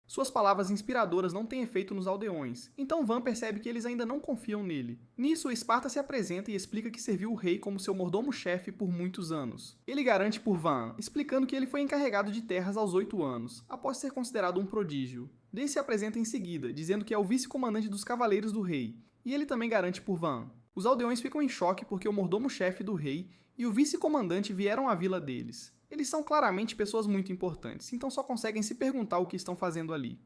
Suas palavras inspiradoras não têm efeito nos aldeões, então Vaan percebe que eles ainda não confiam nele. Nisso, Esparta se apresenta e explica que serviu o rei como seu mordomo-chefe por muitos anos. Ele garante por Vaan, explicando que ele foi encarregado de terras aos 8 anos, após ser considerado um prodígio. Dee se apresenta em seguida, dizendo que é o vice-comandante dos cavaleiros do rei, e ele também garante por Vaan. Os aldeões ficam em choque porque o mordomo-chefe do rei e o vice-comandante vieram à vila deles. Eles são claramente pessoas muito importantes, então só conseguem se perguntar o que estão fazendo ali.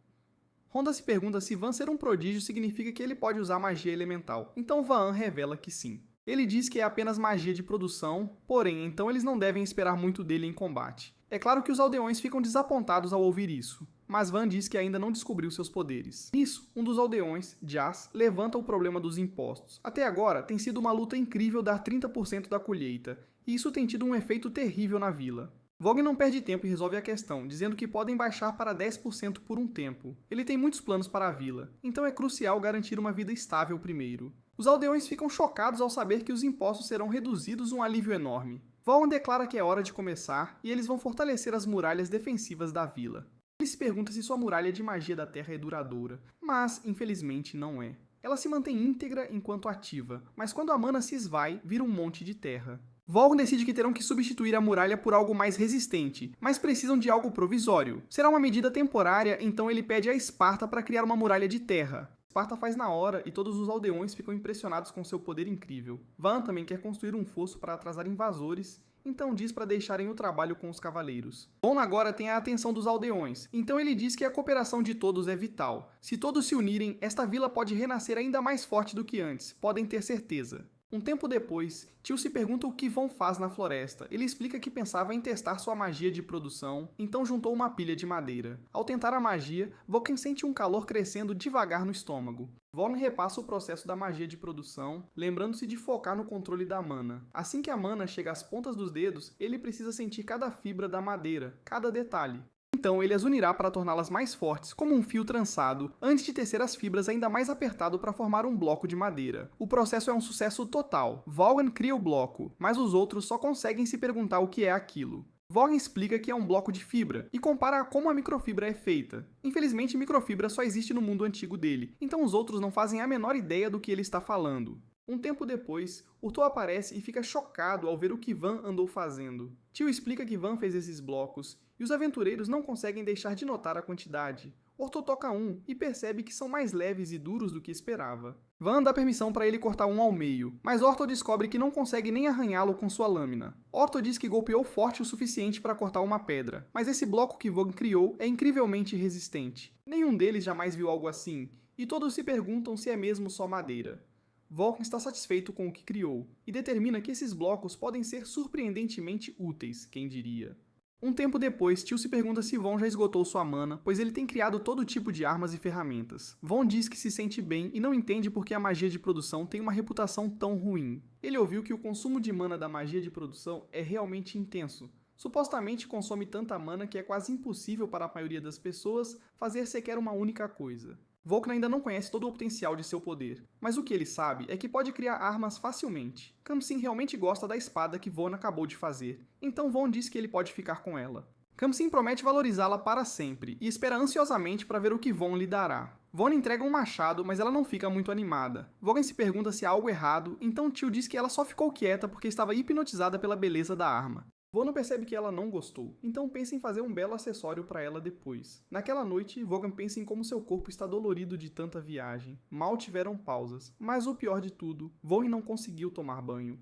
Honda se pergunta se Vaan ser um prodígio significa que ele pode usar magia elemental, então Vaan revela que sim. Ele diz que é apenas magia de produção, porém, então eles não devem esperar muito dele em combate. É claro que os aldeões ficam desapontados ao ouvir isso, mas Vaan diz que ainda não descobriu seus poderes. Nisso, um dos aldeões, Jas, levanta o problema dos impostos. Até agora, tem sido uma luta incrível dar 30% da colheita, e isso tem tido um efeito terrível na vila. Vogue não perde tempo e resolve a questão, dizendo que podem baixar para 10% por um tempo. Ele tem muitos planos para a vila, então é crucial garantir uma vida estável primeiro. Os aldeões ficam chocados ao saber que os impostos serão reduzidos um alívio enorme. Vaughn declara que é hora de começar, e eles vão fortalecer as muralhas defensivas da vila. Ele se pergunta se sua muralha de magia da terra é duradoura, mas, infelizmente, não é. Ela se mantém íntegra enquanto ativa, mas quando a mana se esvai, vira um monte de terra. Vaughn decide que terão que substituir a muralha por algo mais resistente, mas precisam de algo provisório. Será uma medida temporária, então ele pede a Esparta para criar uma muralha de terra. Esparta faz na hora e todos os aldeões ficam impressionados com seu poder incrível. Vaan também quer construir um fosso para atrasar invasores, então diz para deixarem o trabalho com os cavaleiros. Bon agora tem a atenção dos aldeões, então ele diz que a cooperação de todos é vital. Se todos se unirem, esta vila pode renascer ainda mais forte do que antes, podem ter certeza. Um tempo depois, Tio se pergunta o que Von faz na floresta. Ele explica que pensava em testar sua magia de produção, então juntou uma pilha de madeira. Ao tentar a magia, Vulcan sente um calor crescendo devagar no estômago. Von repassa o processo da magia de produção, lembrando-se de focar no controle da mana. Assim que a mana chega às pontas dos dedos, ele precisa sentir cada fibra da madeira, cada detalhe. Então ele as unirá para torná-las mais fortes, como um fio trançado, antes de tecer as fibras ainda mais apertado para formar um bloco de madeira. O processo é um sucesso total. Vaughan cria o bloco, mas os outros só conseguem se perguntar o que é aquilo. Vaughan explica que é um bloco de fibra e compara a como a microfibra é feita. Infelizmente, microfibra só existe no mundo antigo dele, então os outros não fazem a menor ideia do que ele está falando. Um tempo depois, Urto aparece e fica chocado ao ver o que Van andou fazendo. Tio explica que Van fez esses blocos, e os aventureiros não conseguem deixar de notar a quantidade. Orto toca um e percebe que são mais leves e duros do que esperava. Van dá permissão para ele cortar um ao meio, mas Orto descobre que não consegue nem arranhá-lo com sua lâmina. Orto diz que golpeou forte o suficiente para cortar uma pedra, mas esse bloco que Vaughan criou é incrivelmente resistente. Nenhum deles jamais viu algo assim, e todos se perguntam se é mesmo só madeira. Vaughan está satisfeito com o que criou, e determina que esses blocos podem ser surpreendentemente úteis, quem diria. Um tempo depois, Tio se pergunta se Von já esgotou sua mana, pois ele tem criado todo tipo de armas e ferramentas. Von diz que se sente bem e não entende por que a magia de produção tem uma reputação tão ruim. Ele ouviu que o consumo de mana da magia de produção é realmente intenso. Supostamente consome tanta mana que é quase impossível para a maioria das pessoas fazer sequer uma única coisa. Vulcan ainda não conhece todo o potencial de seu poder, mas o que ele sabe é que pode criar armas facilmente. Khamsin realmente gosta da espada que Von acabou de fazer, então Von diz que ele pode ficar com ela. Khamsin promete valorizá-la para sempre e espera ansiosamente para ver o que Von lhe dará. Von entrega um machado, mas ela não fica muito animada. Vaughan se pergunta se há algo errado, então Tio diz que ela só ficou quieta porque estava hipnotizada pela beleza da arma. Vaughan percebe que ela não gostou, então pensa em fazer um belo acessório para ela depois. Naquela noite, Vaughan pensa em como seu corpo está dolorido de tanta viagem. Mal tiveram pausas, mas o pior de tudo, Vaughan não conseguiu tomar banho.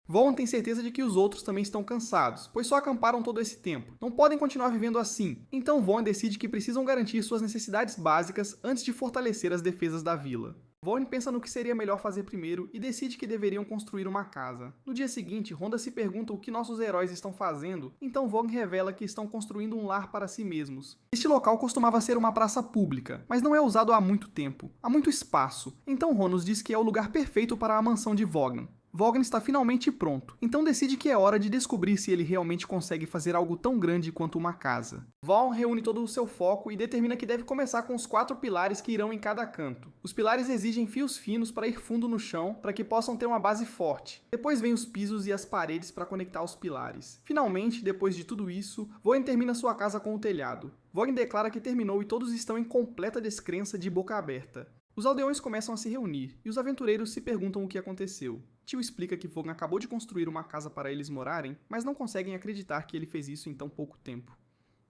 Vaughan tem certeza de que os outros também estão cansados, pois só acamparam todo esse tempo. Não podem continuar vivendo assim, então Vaughan decide que precisam garantir suas necessidades básicas antes de fortalecer as defesas da vila. Vaughan pensa no que seria melhor fazer primeiro e decide que deveriam construir uma casa. No dia seguinte, Rhonda se pergunta o que nossos heróis estão fazendo, então Vaughan revela que estão construindo um lar para si mesmos. Este local costumava ser uma praça pública, mas não é usado há muito tempo, há muito espaço, então Ron nos diz que é o lugar perfeito para a mansão de Vaughan. Vaughan está finalmente pronto, então decide que é hora de descobrir se ele realmente consegue fazer algo tão grande quanto uma casa. Vaughan reúne todo o seu foco e determina que deve começar com os 4 pilares que irão em cada canto. Os pilares exigem fios finos para ir fundo no chão, para que possam ter uma base forte. Depois vem os pisos e as paredes para conectar os pilares. Finalmente, depois de tudo isso, Vaughan termina sua casa com o telhado. Vaughan declara que terminou e todos estão em completa descrença de boca aberta. Os aldeões começam a se reunir, e os aventureiros se perguntam o que aconteceu. Tio explica que Vaughan acabou de construir uma casa para eles morarem, mas não conseguem acreditar que ele fez isso em tão pouco tempo.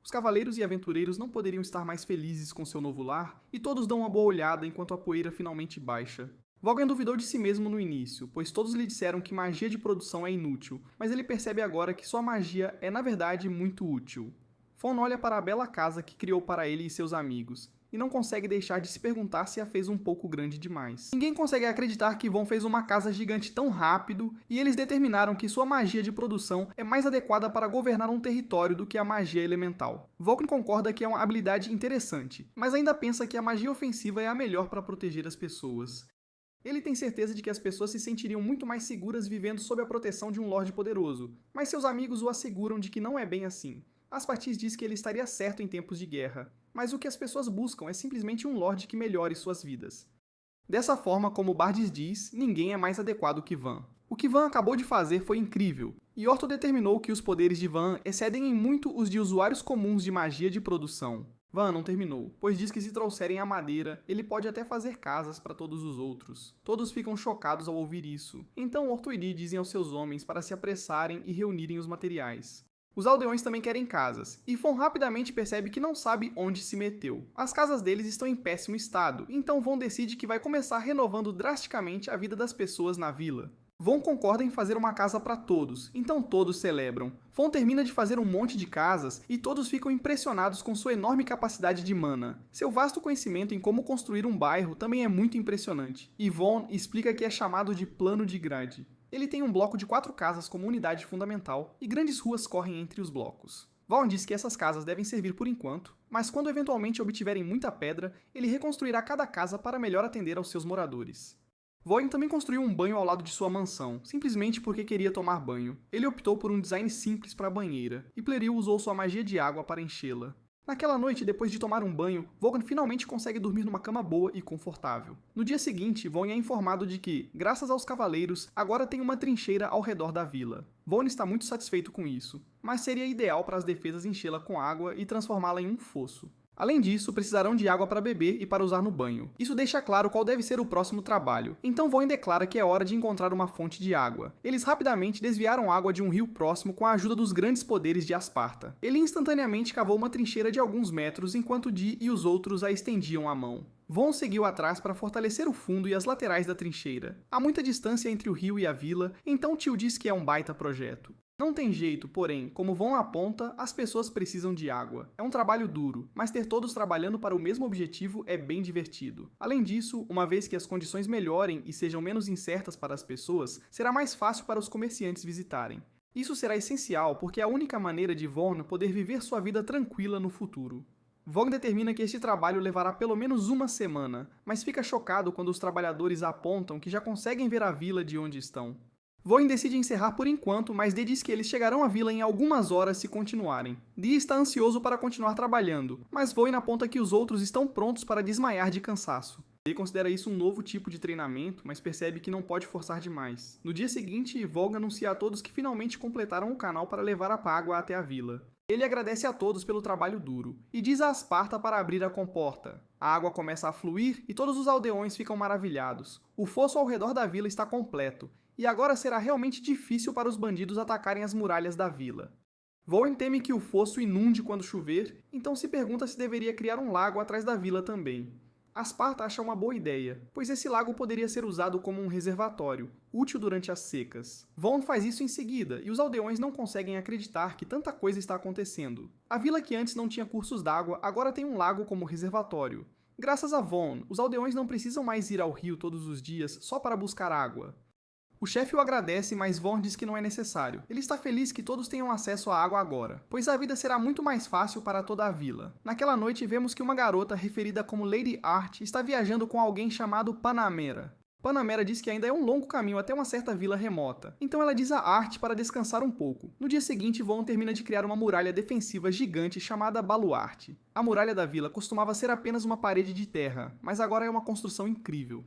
Os cavaleiros e aventureiros não poderiam estar mais felizes com seu novo lar, e todos dão uma boa olhada enquanto a poeira finalmente baixa. Vaughan duvidou de si mesmo no início, pois todos lhe disseram que magia de produção é inútil, mas ele percebe agora que sua magia é na verdade muito útil. Fawn olha para a bela casa que criou para ele e seus amigos, e não consegue deixar de se perguntar se a fez um pouco grande demais. Ninguém consegue acreditar que Von fez uma casa gigante tão rápido, e eles determinaram que sua magia de produção é mais adequada para governar um território do que a magia elemental. Vulcan concorda que é uma habilidade interessante, mas ainda pensa que a magia ofensiva é a melhor para proteger as pessoas. Ele tem certeza de que as pessoas se sentiriam muito mais seguras vivendo sob a proteção de um Lorde poderoso, mas seus amigos o asseguram de que não é bem assim. Aspartis diz que ele estaria certo em tempos de guerra, mas o que as pessoas buscam é simplesmente um Lorde que melhore suas vidas. Dessa forma, como Bardes diz, ninguém é mais adequado que Van. O que Van acabou de fazer foi incrível, e Orto determinou que os poderes de Van excedem em muito os de usuários comuns de magia de produção. Van não terminou, pois diz que se trouxerem a madeira, ele pode até fazer casas para todos os outros. Todos ficam chocados ao ouvir isso, então Orto e Lee dizem aos seus homens para se apressarem e reunirem os materiais. Os aldeões também querem casas, e Von rapidamente percebe que não sabe onde se meteu. As casas deles estão em péssimo estado, então Von decide que vai começar renovando drasticamente a vida das pessoas na vila. Von concorda em fazer uma casa para todos, então todos celebram. Von termina de fazer um monte de casas e todos ficam impressionados com sua enorme capacidade de mana. Seu vasto conhecimento em como construir um bairro também é muito impressionante, e Von explica que é chamado de plano de grade. Ele tem um bloco de 4 casas como unidade fundamental, e grandes ruas correm entre os blocos. Vaughan diz que essas casas devem servir por enquanto, mas quando eventualmente obtiverem muita pedra, ele reconstruirá cada casa para melhor atender aos seus moradores. Vaughan também construiu um banho ao lado de sua mansão, simplesmente porque queria tomar banho. Ele optou por um design simples para a banheira, e Plerill usou sua magia de água para enchê-la. Naquela noite, depois de tomar um banho, Vogan finalmente consegue dormir numa cama boa e confortável. No dia seguinte, Von é informado de que, graças aos cavaleiros, agora tem uma trincheira ao redor da vila. Von está muito satisfeito com isso, mas seria ideal para as defesas enchê-la com água e transformá-la em um fosso. Além disso, precisarão de água para beber e para usar no banho. Isso deixa claro qual deve ser o próximo trabalho. Então Von declara que é hora de encontrar uma fonte de água. Eles rapidamente desviaram água de um rio próximo com a ajuda dos grandes poderes de Asparta. Ele instantaneamente cavou uma trincheira de alguns metros enquanto Di e os outros a estendiam a mão. Von seguiu atrás para fortalecer o fundo e as laterais da trincheira. Há muita distância entre o rio e a vila, então Tio diz que é um baita projeto. Não tem jeito, porém, como Von aponta, as pessoas precisam de água. É um trabalho duro, mas ter todos trabalhando para o mesmo objetivo é bem divertido. Além disso, uma vez que as condições melhorem e sejam menos incertas para as pessoas, será mais fácil para os comerciantes visitarem. Isso será essencial porque é a única maneira de Von poder viver sua vida tranquila no futuro. Von determina que este trabalho levará pelo menos uma semana, mas fica chocado quando os trabalhadores apontam que já conseguem ver a vila de onde estão. Von decide encerrar por enquanto, mas Dee diz que eles chegarão à vila em algumas horas se continuarem. Dee está ansioso para continuar trabalhando, mas Von aponta que os outros estão prontos para desmaiar de cansaço. Dee considera isso um novo tipo de treinamento, mas percebe que não pode forçar demais. No dia seguinte, Volga anuncia a todos que finalmente completaram o canal para levar a água até a vila. Ele agradece a todos pelo trabalho duro, e diz a Asparta para abrir a comporta. A água começa a fluir e todos os aldeões ficam maravilhados. O fosso ao redor da vila está completo, e agora será realmente difícil para os bandidos atacarem as muralhas da vila. Von teme que o fosso inunde quando chover, então se pergunta se deveria criar um lago atrás da vila também. Asparta acha uma boa ideia, pois esse lago poderia ser usado como um reservatório, útil durante as secas. Von faz isso em seguida, e os aldeões não conseguem acreditar que tanta coisa está acontecendo. A vila que antes não tinha cursos d'água, agora tem um lago como reservatório. Graças a Von, os aldeões não precisam mais ir ao rio todos os dias só para buscar água. O chefe o agradece, mas Von diz que não é necessário. Ele está feliz que todos tenham acesso à água agora, pois a vida será muito mais fácil para toda a vila. Naquela noite, vemos que uma garota referida como Lady Art está viajando com alguém chamado Panamera. Panamera diz que ainda é um longo caminho até uma certa vila remota, então ela diz a Art para descansar um pouco. No dia seguinte, Von termina de criar uma muralha defensiva gigante chamada Baluarte. A muralha da vila costumava ser apenas uma parede de terra, mas agora é uma construção incrível.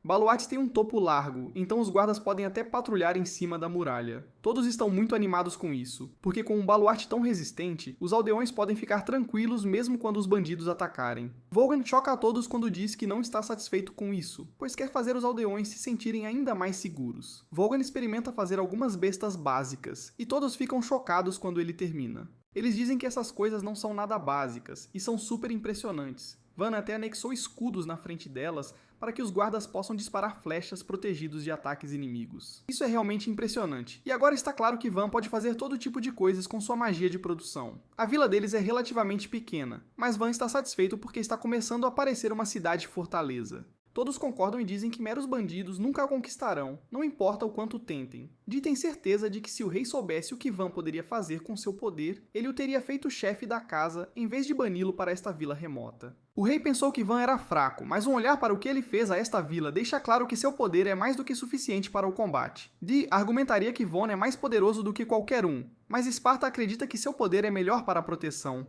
Baluarte tem um topo largo, então os guardas podem até patrulhar em cima da muralha. Todos estão muito animados com isso, porque com um baluarte tão resistente, os aldeões podem ficar tranquilos mesmo quando os bandidos atacarem. Volgan choca a todos quando diz que não está satisfeito com isso, pois quer fazer os aldeões se sentirem ainda mais seguros. Volgan experimenta fazer algumas bestas básicas, e todos ficam chocados quando ele termina. Eles dizem que essas coisas não são nada básicas, e são super impressionantes. Van até anexou escudos na frente delas para que os guardas possam disparar flechas protegidos de ataques inimigos. Isso é realmente impressionante, e agora está claro que Van pode fazer todo tipo de coisas com sua magia de produção. A vila deles é relativamente pequena, mas Van está satisfeito porque está começando a parecer uma cidade-fortaleza. Todos concordam e dizem que meros bandidos nunca a conquistarão, não importa o quanto tentem. Dee tem certeza de que se o rei soubesse o que Van poderia fazer com seu poder, ele o teria feito chefe da casa em vez de bani-lo para esta vila remota. O rei pensou que Van era fraco, mas um olhar para o que ele fez a esta vila deixa claro que seu poder é mais do que suficiente para o combate. Dee argumentaria que Von é mais poderoso do que qualquer um, mas Esparta acredita que seu poder é melhor para a proteção.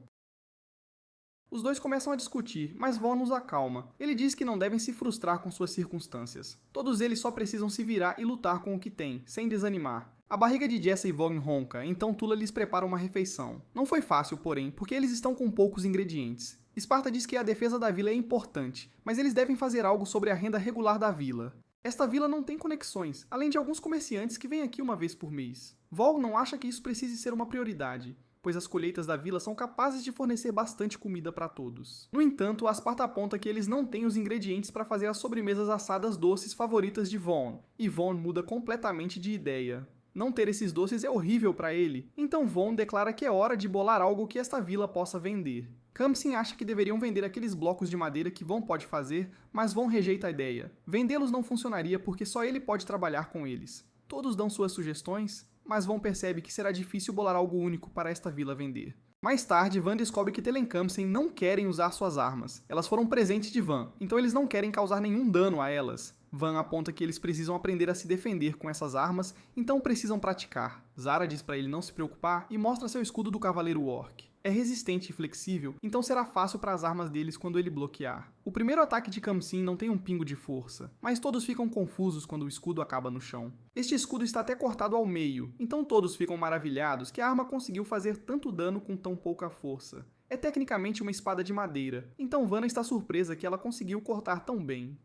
Os dois começam a discutir, mas Von os acalma. Ele diz que não devem se frustrar com suas circunstâncias. Todos eles só precisam se virar e lutar com o que têm, sem desanimar. A barriga de Jessa e Von ronca, então Tula lhes prepara uma refeição. Não foi fácil, porém, porque eles estão com poucos ingredientes. Esparta diz que a defesa da vila é importante, mas eles devem fazer algo sobre a renda regular da vila. Esta vila não tem conexões, além de alguns comerciantes que vêm aqui uma vez por mês. Vol não acha que isso precise ser uma prioridade, pois as colheitas da vila são capazes de fornecer bastante comida para todos. No entanto, Asparta aponta que eles não têm os ingredientes para fazer as sobremesas assadas doces favoritas de Von, e Von muda completamente de ideia. Não ter esses doces é horrível para ele, então Von declara que é hora de bolar algo que esta vila possa vender. Khamsin acha que deveriam vender aqueles blocos de madeira que Von pode fazer, mas Von rejeita a ideia. Vendê-los não funcionaria porque só ele pode trabalhar com eles. Todos dão suas sugestões, mas Von percebe que será difícil bolar algo único para esta vila vender. Mais tarde, Van descobre que Telenkhamsin não querem usar suas armas. Elas foram presentes de Van, então eles não querem causar nenhum dano a elas. Van aponta que eles precisam aprender a se defender com essas armas, então precisam praticar. Zara diz para ele não se preocupar e mostra seu escudo do Cavaleiro Orc. é resistente e flexível, então será fácil para as armas deles quando ele bloquear. O primeiro ataque de Khamsin não tem um pingo de força, mas todos ficam confusos quando o escudo acaba no chão. Este escudo está até cortado ao meio, então todos ficam maravilhados que a arma conseguiu fazer tanto dano com tão pouca força. É tecnicamente uma espada de madeira, então Vanna está surpresa que ela conseguiu cortar tão bem.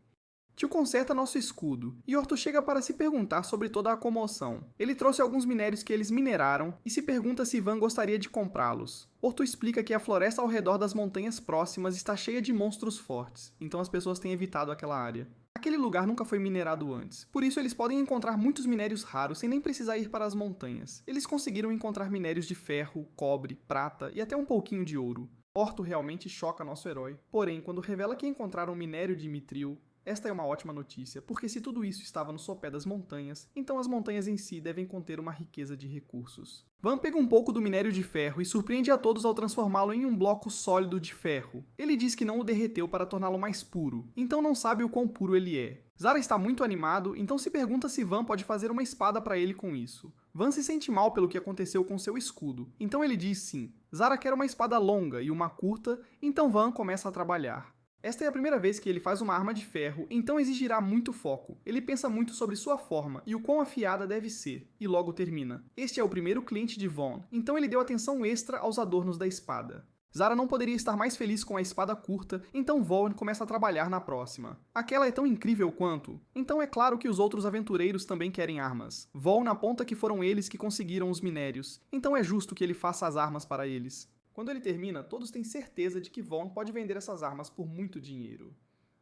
Tio conserta nosso escudo, e Orto chega para se perguntar sobre toda a comoção. Ele trouxe alguns minérios que eles mineraram e se pergunta se Van gostaria de comprá-los. Orto explica que a floresta ao redor das montanhas próximas está cheia de monstros fortes, então as pessoas têm evitado aquela área. Aquele lugar nunca foi minerado antes, por isso eles podem encontrar muitos minérios raros sem nem precisar ir para as montanhas. Eles conseguiram encontrar minérios de ferro, cobre, prata e até um pouquinho de ouro. Orto realmente choca nosso herói, porém, quando revela que encontraram um minério de Mithril, esta é uma ótima notícia, porque se tudo isso estava no sopé das montanhas, então as montanhas em si devem conter uma riqueza de recursos. Van pega um pouco do minério de ferro e surpreende a todos ao transformá-lo em um bloco sólido de ferro. Ele diz que não o derreteu para torná-lo mais puro, então não sabe o quão puro ele é. Zara está muito animado, então se pergunta se Van pode fazer uma espada para ele com isso. Van se sente mal pelo que aconteceu com seu escudo, então ele diz sim. Zara quer uma espada longa e uma curta, então Van começa a trabalhar. Esta é a primeira vez que ele faz uma arma de ferro, então exigirá muito foco. Ele pensa muito sobre sua forma e o quão afiada deve ser, e logo termina. Este é o primeiro cliente de Vaughn, então ele deu atenção extra aos adornos da espada. Zara não poderia estar mais feliz com a espada curta, então Vaughn começa a trabalhar na próxima. Aquela é tão incrível quanto. Então é claro que os outros aventureiros também querem armas. Vaughn aponta que foram eles que conseguiram os minérios, então é justo que ele faça as armas para eles. Quando ele termina, todos têm certeza de que Vaughn pode vender essas armas por muito dinheiro.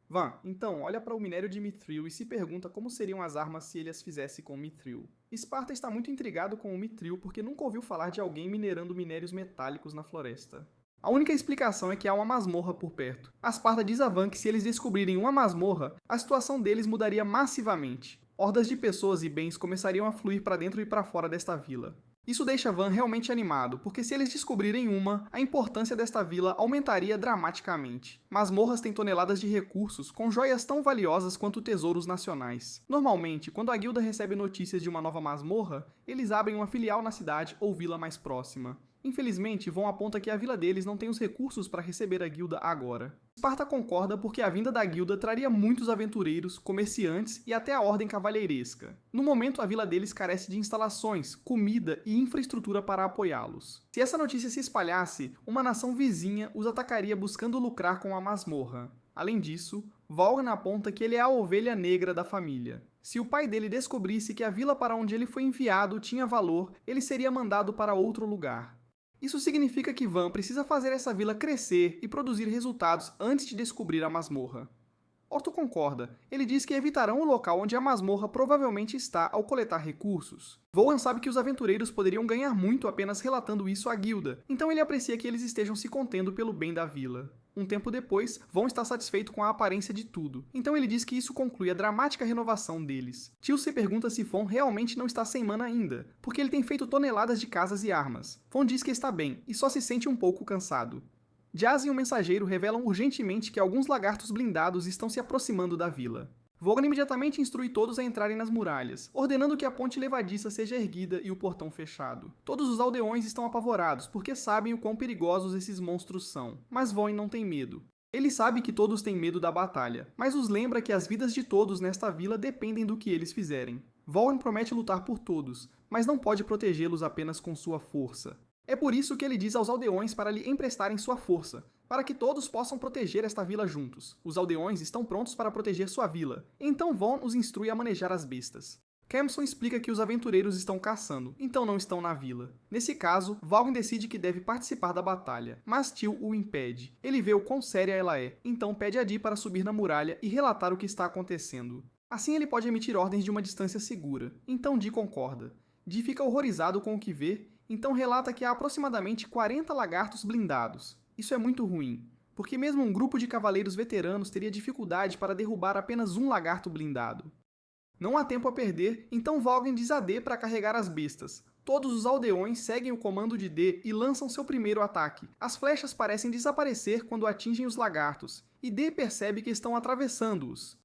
Van, então, olha para o minério de Mithril e se pergunta como seriam as armas se ele as fizesse com Mithril. Sparta está muito intrigado com o Mithril porque nunca ouviu falar de alguém minerando minérios metálicos na floresta. A única explicação é que há uma masmorra por perto. Sparta diz a Van que se eles descobrirem uma masmorra, a situação deles mudaria massivamente. Hordas de pessoas e bens começariam a fluir para dentro e para fora desta vila. Isso deixa Van realmente animado, porque se eles descobrirem uma, a importância desta vila aumentaria dramaticamente. Masmorras têm toneladas de recursos, com joias tão valiosas quanto tesouros nacionais. Normalmente, quando a guilda recebe notícias de uma nova masmorra, eles abrem uma filial na cidade ou vila mais próxima. Infelizmente, Von aponta que a vila deles não tem os recursos para receber a guilda agora. Sparta concorda porque a vinda da guilda traria muitos aventureiros, comerciantes e até a ordem cavalheiresca. No momento, a vila deles carece de instalações, comida e infraestrutura para apoiá-los. Se essa notícia se espalhasse, uma nação vizinha os atacaria buscando lucrar com a masmorra. Além disso, Vaughn aponta que ele é a ovelha negra da família. Se o pai dele descobrisse que a vila para onde ele foi enviado tinha valor, ele seria mandado para outro lugar. Isso significa que Van precisa fazer essa vila crescer e produzir resultados antes de descobrir a masmorra. Orto concorda. Ele diz que evitarão o local onde a masmorra provavelmente está ao coletar recursos. Vaughn sabe que os aventureiros poderiam ganhar muito apenas relatando isso à guilda, então ele aprecia que eles estejam se contendo pelo bem da vila. Um tempo depois, Vaughn está satisfeito com a aparência de tudo, então ele diz que isso conclui a dramática renovação deles. Tio se pergunta se Von realmente não está sem mana ainda, porque ele tem feito toneladas de casas e armas. Von diz que está bem, e só se sente um pouco cansado. Jazz e o mensageiro revelam urgentemente que alguns lagartos blindados estão se aproximando da vila. Vaughn imediatamente instrui todos a entrarem nas muralhas, ordenando que a ponte levadiça seja erguida e o portão fechado. Todos os aldeões estão apavorados, porque sabem o quão perigosos esses monstros são, mas Vaughn não tem medo. Ele sabe que todos têm medo da batalha, mas os lembra que as vidas de todos nesta vila dependem do que eles fizerem. Vaughn promete lutar por todos, mas não pode protegê-los apenas com sua força. É por isso que ele diz aos aldeões para lhe emprestarem sua força, para que todos possam proteger esta vila juntos. Os aldeões estão prontos para proteger sua vila, então Vaughn os instrui a manejar as bestas. Khamsin explica que os aventureiros estão caçando, então não estão na vila. Nesse caso, Vaughn decide que deve participar da batalha, mas Teal o impede. Ele vê o quão séria ela é, então pede a Dee para subir na muralha e relatar o que está acontecendo. Assim ele pode emitir ordens de uma distância segura, então Dee concorda. Dee fica horrorizado com o que vê, então relata que há aproximadamente 40 lagartos blindados. Isso é muito ruim, porque mesmo um grupo de cavaleiros veteranos teria dificuldade para derrubar apenas um lagarto blindado. Não há tempo a perder, então Vaughn diz a Dee para carregar as bestas. Todos os aldeões seguem o comando de Dee e lançam seu primeiro ataque. As flechas parecem desaparecer quando atingem os lagartos, e Dee percebe que estão atravessando-os.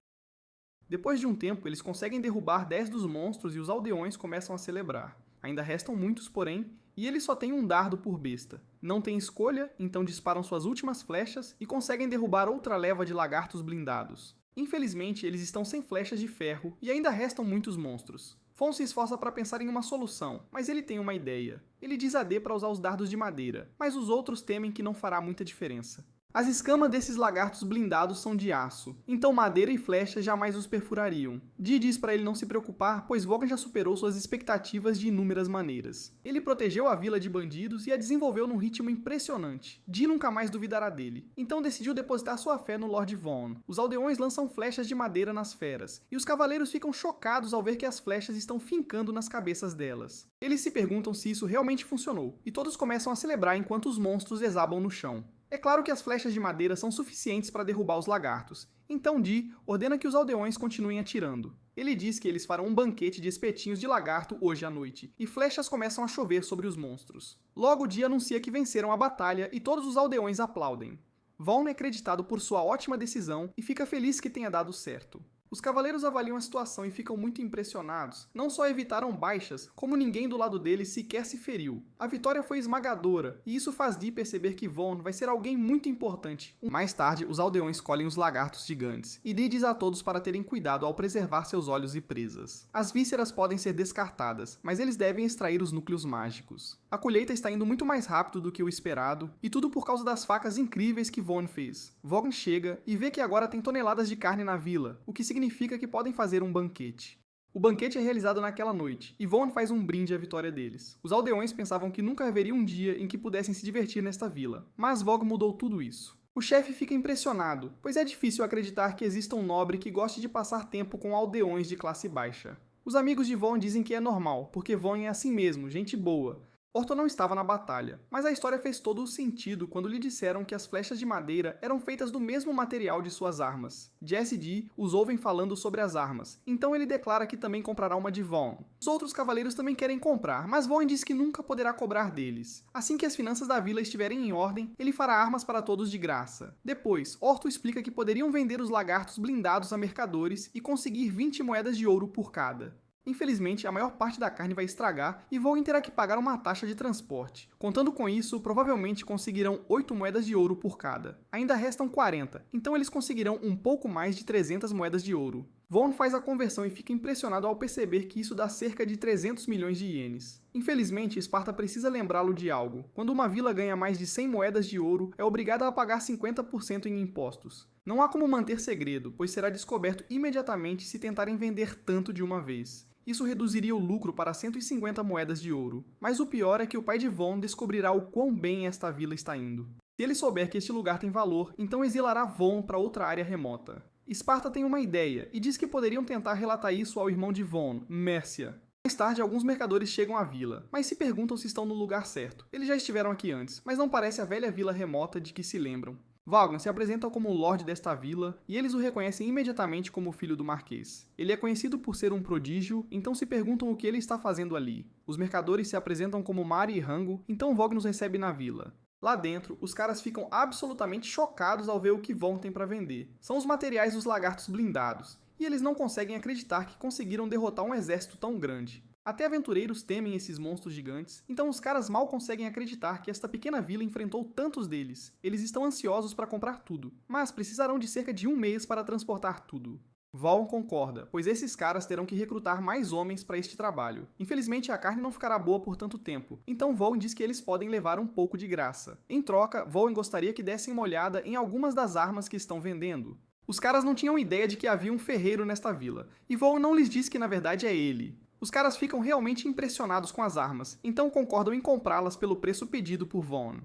Depois de um tempo, eles conseguem derrubar 10 dos monstros e os aldeões começam a celebrar. Ainda restam muitos, porém, e eles só têm um dardo por besta. Não têm escolha, então disparam suas últimas flechas e conseguem derrubar outra leva de lagartos blindados. Infelizmente, eles estão sem flechas de ferro e ainda restam muitos monstros. Von se esforça para pensar em uma solução, mas ele tem uma ideia. Ele diz a D para usar os dardos de madeira, mas os outros temem que não fará muita diferença. As escamas desses lagartos blindados são de aço, então madeira e flechas jamais os perfurariam. Dee diz para ele não se preocupar, pois Vogon já superou suas expectativas de inúmeras maneiras. Ele protegeu a vila de bandidos e a desenvolveu num ritmo impressionante. Dee nunca mais duvidará dele, então decidiu depositar sua fé no Lord Von. Os aldeões lançam flechas de madeira nas feras, e os cavaleiros ficam chocados ao ver que as flechas estão fincando nas cabeças delas. Eles se perguntam se isso realmente funcionou, e todos começam a celebrar enquanto os monstros desabam no chão. É claro que as flechas de madeira são suficientes para derrubar os lagartos, então Dee ordena que os aldeões continuem atirando. Ele diz que eles farão um banquete de espetinhos de lagarto hoje à noite, e flechas começam a chover sobre os monstros. Logo Dee anuncia que venceram a batalha e todos os aldeões aplaudem. Von é creditado por sua ótima decisão e fica feliz que tenha dado certo. Os cavaleiros avaliam a situação e ficam muito impressionados. Não só evitaram baixas, como ninguém do lado deles sequer se feriu. A vitória foi esmagadora, e isso faz Dee perceber que Von vai ser alguém muito importante. Mais tarde, os aldeões colhem os lagartos gigantes, e Dee diz a todos para terem cuidado ao preservar seus olhos e presas. As vísceras podem ser descartadas, mas eles devem extrair os núcleos mágicos. A colheita está indo muito mais rápido do que o esperado, e tudo por causa das facas incríveis que Von fez. Vogon chega e vê que agora tem toneladas de carne na vila, o que significa que podem fazer um banquete. O banquete é realizado naquela noite, e Von faz um brinde à vitória deles. Os aldeões pensavam que nunca haveria um dia em que pudessem se divertir nesta vila, mas Vogon mudou tudo isso. O chefe fica impressionado, pois é difícil acreditar que exista um nobre que goste de passar tempo com aldeões de classe baixa. Os amigos de Von dizem que é normal, porque Von é assim mesmo, gente boa. Orton não estava na batalha, mas a história fez todo o sentido quando lhe disseram que as flechas de madeira eram feitas do mesmo material de suas armas. Jess e Dee os ouvem falando sobre as armas, então ele declara que também comprará uma de Von. Os outros cavaleiros também querem comprar, mas Von diz que nunca poderá cobrar deles. Assim que as finanças da vila estiverem em ordem, ele fará armas para todos de graça. Depois, Orton explica que poderiam vender os lagartos blindados a mercadores e conseguir 20 moedas de ouro por cada. Infelizmente, a maior parte da carne vai estragar e Vogon terá que pagar uma taxa de transporte. Contando com isso, provavelmente conseguirão 8 moedas de ouro por cada. Ainda restam 40, então eles conseguirão um pouco mais de 300 moedas de ouro. Von faz a conversão e fica impressionado ao perceber que isso dá cerca de 300 milhões de ienes. Infelizmente, Esparta precisa lembrá-lo de algo. Quando uma vila ganha mais de 100 moedas de ouro, é obrigada a pagar 50% em impostos. Não há como manter segredo, pois será descoberto imediatamente se tentarem vender tanto de uma vez. Isso reduziria o lucro para 150 moedas de ouro. Mas o pior é que o pai de Von descobrirá o quão bem esta vila está indo. Se ele souber que este lugar tem valor, então exilará Von para outra área remota. Esparta tem uma ideia, e diz que poderiam tentar relatar isso ao irmão de Von, Mércia. Mais tarde, alguns mercadores chegam à vila, mas se perguntam se estão no lugar certo. Eles já estiveram aqui antes, mas não parece a velha vila remota de que se lembram. Vaughan se apresenta como o Lorde desta vila, e eles o reconhecem imediatamente como filho do Marquês. Ele é conhecido por ser um prodígio, então se perguntam o que ele está fazendo ali. Os mercadores se apresentam como Mari e Rango, então Vaughan os recebe na vila. Lá dentro, os caras ficam absolutamente chocados ao ver o que Von tem para vender. São os materiais dos lagartos blindados, e eles não conseguem acreditar que conseguiram derrotar um exército tão grande. Até aventureiros temem esses monstros gigantes, então os caras mal conseguem acreditar que esta pequena vila enfrentou tantos deles. Eles estão ansiosos para comprar tudo, mas precisarão de cerca de um mês para transportar tudo. Vaughan concorda, pois esses caras terão que recrutar mais homens para este trabalho. Infelizmente a carne não ficará boa por tanto tempo, então Vaughan diz que eles podem levar um pouco de graça. Em troca, Vaughan gostaria que dessem uma olhada em algumas das armas que estão vendendo. Os caras não tinham ideia de que havia um ferreiro nesta vila, e Vaughan não lhes diz que na verdade é ele. Os caras ficam realmente impressionados com as armas, então concordam em comprá-las pelo preço pedido por Von.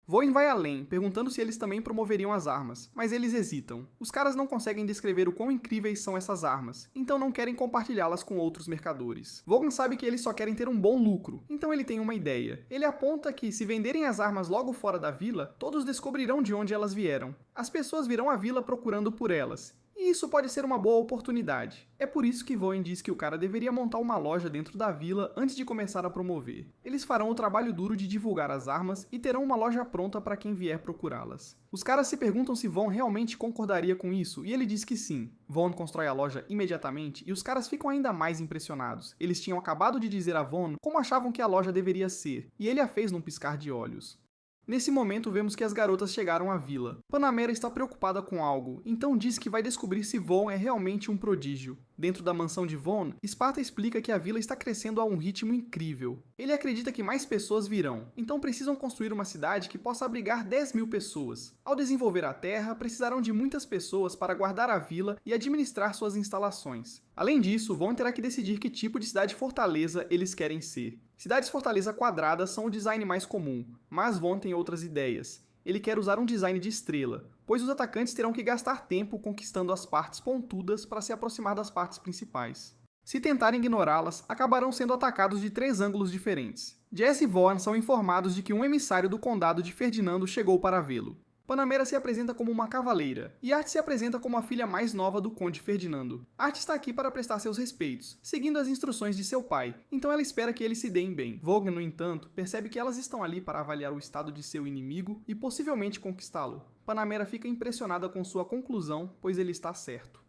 Voin vai além, perguntando se eles também promoveriam as armas, mas eles hesitam. Os caras não conseguem descrever o quão incríveis são essas armas, então não querem compartilhá-las com outros mercadores. Vogon sabe que eles só querem ter um bom lucro, então ele tem uma ideia. Ele aponta que, se venderem as armas logo fora da vila, todos descobrirão de onde elas vieram. As pessoas virão à vila procurando por elas, E isso pode ser uma boa oportunidade. É por isso que Vaughn diz que o cara deveria montar uma loja dentro da vila antes de começar a promover. Eles farão o trabalho duro de divulgar as armas e terão uma loja pronta para quem vier procurá-las. Os caras se perguntam se Vaughn realmente concordaria com isso, e ele diz que sim. Vaughn constrói a loja imediatamente e os caras ficam ainda mais impressionados. Eles tinham acabado de dizer a Vaughn como achavam que a loja deveria ser, e ele a fez num piscar de olhos. Nesse momento, vemos que as garotas chegaram à vila. Panamera está preocupada com algo, então diz que vai descobrir se Vaughn é realmente um prodígio. Dentro da mansão de Vaughn, Sparta explica que a vila está crescendo a um ritmo incrível. Ele acredita que mais pessoas virão, então precisam construir uma cidade que possa abrigar 10.000 pessoas. Ao desenvolver a terra, precisarão de muitas pessoas para guardar a vila e administrar suas instalações. Além disso, Vaughn terá que decidir que tipo de cidade-fortaleza eles querem ser. Cidades-fortaleza quadradas são o design mais comum, mas Vaughn tem outras ideias. Ele quer usar um design de estrela, pois os atacantes terão que gastar tempo conquistando as partes pontudas para se aproximar das partes principais. Se tentarem ignorá-las, acabarão sendo atacados de 3 ângulos diferentes. Jesse e Vaughn são informados de que um emissário do condado de Ferdinando chegou para vê-lo. Panamera se apresenta como uma cavaleira, e Art se apresenta como a filha mais nova do Conde Ferdinando. Art está aqui para prestar seus respeitos, seguindo as instruções de seu pai, então ela espera que eles se deem bem. Vaughn, no entanto, percebe que elas estão ali para avaliar o estado de seu inimigo e possivelmente conquistá-lo. Panamera fica impressionada com sua conclusão, pois ele está certo.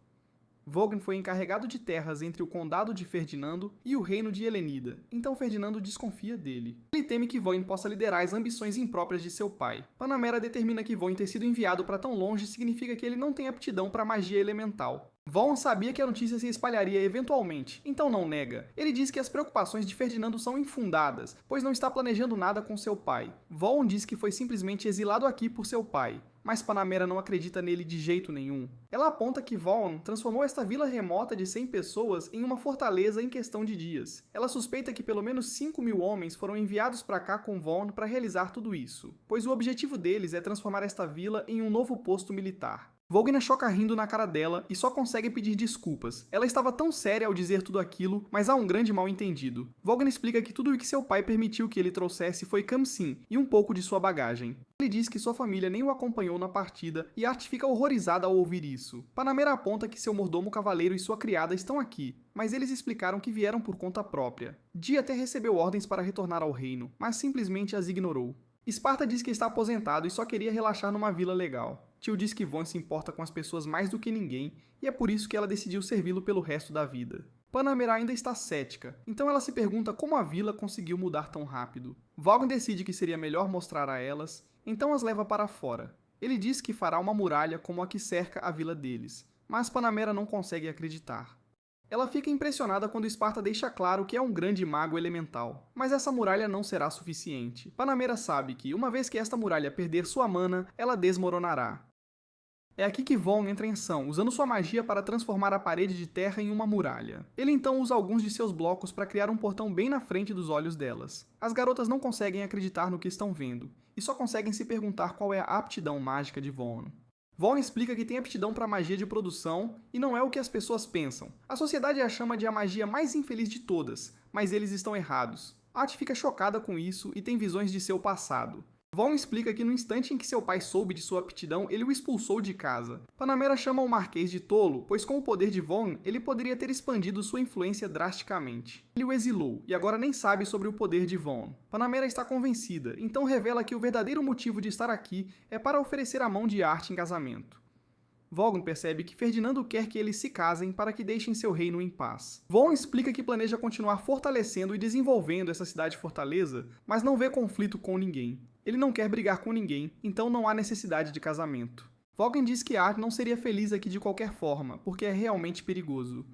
Vaughn foi encarregado de terras entre o condado de Ferdinando e o reino de Helenida, então Ferdinando desconfia dele. Ele teme que Vaughn possa liderar as ambições impróprias de seu pai. Panamera determina que Vaughn ter sido enviado para tão longe significa que ele não tem aptidão para magia elemental. Vaughn sabia que a notícia se espalharia eventualmente, então não nega. Ele diz que as preocupações de Ferdinando são infundadas, pois não está planejando nada com seu pai. Vaughn diz que foi simplesmente exilado aqui por seu pai, mas Panamera não acredita nele de jeito nenhum. Ela aponta que Vaughn transformou esta vila remota de 100 pessoas em uma fortaleza em questão de dias. Ela suspeita que pelo menos 5.000 homens foram enviados para cá com Vaughn para realizar tudo isso, pois o objetivo deles é transformar esta vila em um novo posto militar. Vaughn choca rindo na cara dela e só consegue pedir desculpas. Ela estava tão séria ao dizer tudo aquilo, mas há um grande mal-entendido. Vaughn explica que tudo o que seu pai permitiu que ele trouxesse foi Khamsin e um pouco de sua bagagem. Ele diz que sua família nem o acompanhou na partida e Art fica horrorizada ao ouvir isso. Panamera aponta que seu mordomo cavaleiro e sua criada estão aqui, mas eles explicaram que vieram por conta própria. Dee até recebeu ordens para retornar ao reino, mas simplesmente as ignorou. Sparta diz que está aposentado e só queria relaxar numa vila legal. Tio diz que Vaughn se importa com as pessoas mais do que ninguém, e é por isso que ela decidiu servi-lo pelo resto da vida. Panamera ainda está cética, então ela se pergunta como a vila conseguiu mudar tão rápido. Vaughn decide que seria melhor mostrar a elas, então as leva para fora. Ele diz que fará uma muralha como a que cerca a vila deles, mas Panamera não consegue acreditar. Ela fica impressionada quando Sparta deixa claro que é um grande mago elemental, mas essa muralha não será suficiente. Panamera sabe que, uma vez que esta muralha perder sua mana, ela desmoronará. É aqui que Vaughn entra em ação, usando sua magia para transformar a parede de terra em uma muralha. Ele então usa alguns de seus blocos para criar um portão bem na frente dos olhos delas. As garotas não conseguem acreditar no que estão vendo, e só conseguem se perguntar qual é a aptidão mágica de Vaughn. Vaughn explica que tem aptidão para magia de produção e não é o que as pessoas pensam. A sociedade a chama de a magia mais infeliz de todas, mas eles estão errados. Art fica chocada com isso e tem visões de seu passado. Vaughn explica que no instante em que seu pai soube de sua aptidão, ele o expulsou de casa. Panamera chama o Marquês de tolo, pois com o poder de Vaughn, ele poderia ter expandido sua influência drasticamente. Ele o exilou, e agora nem sabe sobre o poder de Vaughn. Panamera está convencida, então revela que o verdadeiro motivo de estar aqui é para oferecer a mão de Art em casamento. Vaughn percebe que Ferdinando quer que eles se casem para que deixem seu reino em paz. Vaughn explica que planeja continuar fortalecendo e desenvolvendo essa cidade-fortaleza, mas não vê conflito com ninguém. Ele não quer brigar com ninguém, então não há necessidade de casamento. Vaughn diz que Art não seria feliz aqui de qualquer forma, porque é realmente perigoso.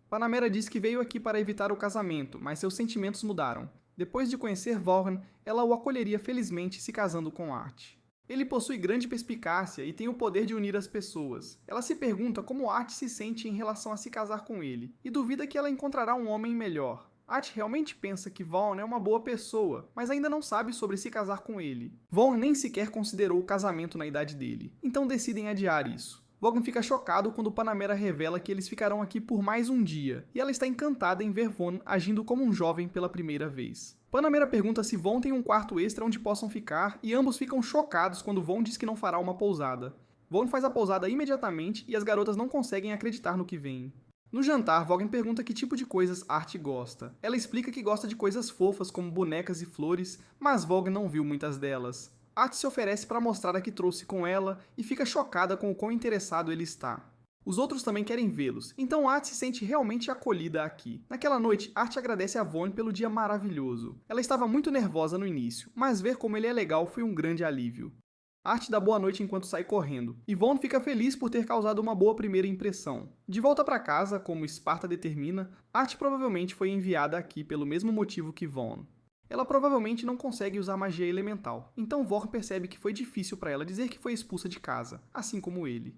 Panamera diz que veio aqui para evitar o casamento, mas seus sentimentos mudaram. Depois de conhecer Vaughn, ela o acolheria felizmente se casando com Art. Ele possui grande perspicácia e tem o poder de unir as pessoas. Ela se pergunta como Art se sente em relação a se casar com ele, e duvida que ela encontrará um homem melhor. Art realmente pensa que Vaughn é uma boa pessoa, mas ainda não sabe sobre se casar com ele. Vaughn nem sequer considerou o casamento na idade dele, então decidem adiar isso. Vaughn fica chocado quando Panamera revela que eles ficarão aqui por mais um dia, e ela está encantada em ver Vaughn agindo como um jovem pela primeira vez. Panamera pergunta se Vaughn tem um quarto extra onde possam ficar, e ambos ficam chocados quando Vaughn diz que não fará uma pousada. Vaughn faz a pousada imediatamente e as garotas não conseguem acreditar no que veem. No jantar, Vaughn pergunta que tipo de coisas Art gosta. Ela explica que gosta de coisas fofas como bonecas e flores, mas Vaughn não viu muitas delas. Art se oferece para mostrar a que trouxe com ela e fica chocada com o quão interessado ele está. Os outros também querem vê-los, então Art se sente realmente acolhida aqui. Naquela noite, Art agradece a Vaughn pelo dia maravilhoso. Ela estava muito nervosa no início, mas ver como ele é legal foi um grande alívio. Art dá boa noite enquanto sai correndo, e Vaughn fica feliz por ter causado uma boa primeira impressão. De volta para casa, como Esparta determina, Art provavelmente foi enviada aqui pelo mesmo motivo que Vaughn. Ela provavelmente não consegue usar magia elemental, então Vaughn percebe que foi difícil para ela dizer que foi expulsa de casa, assim como ele.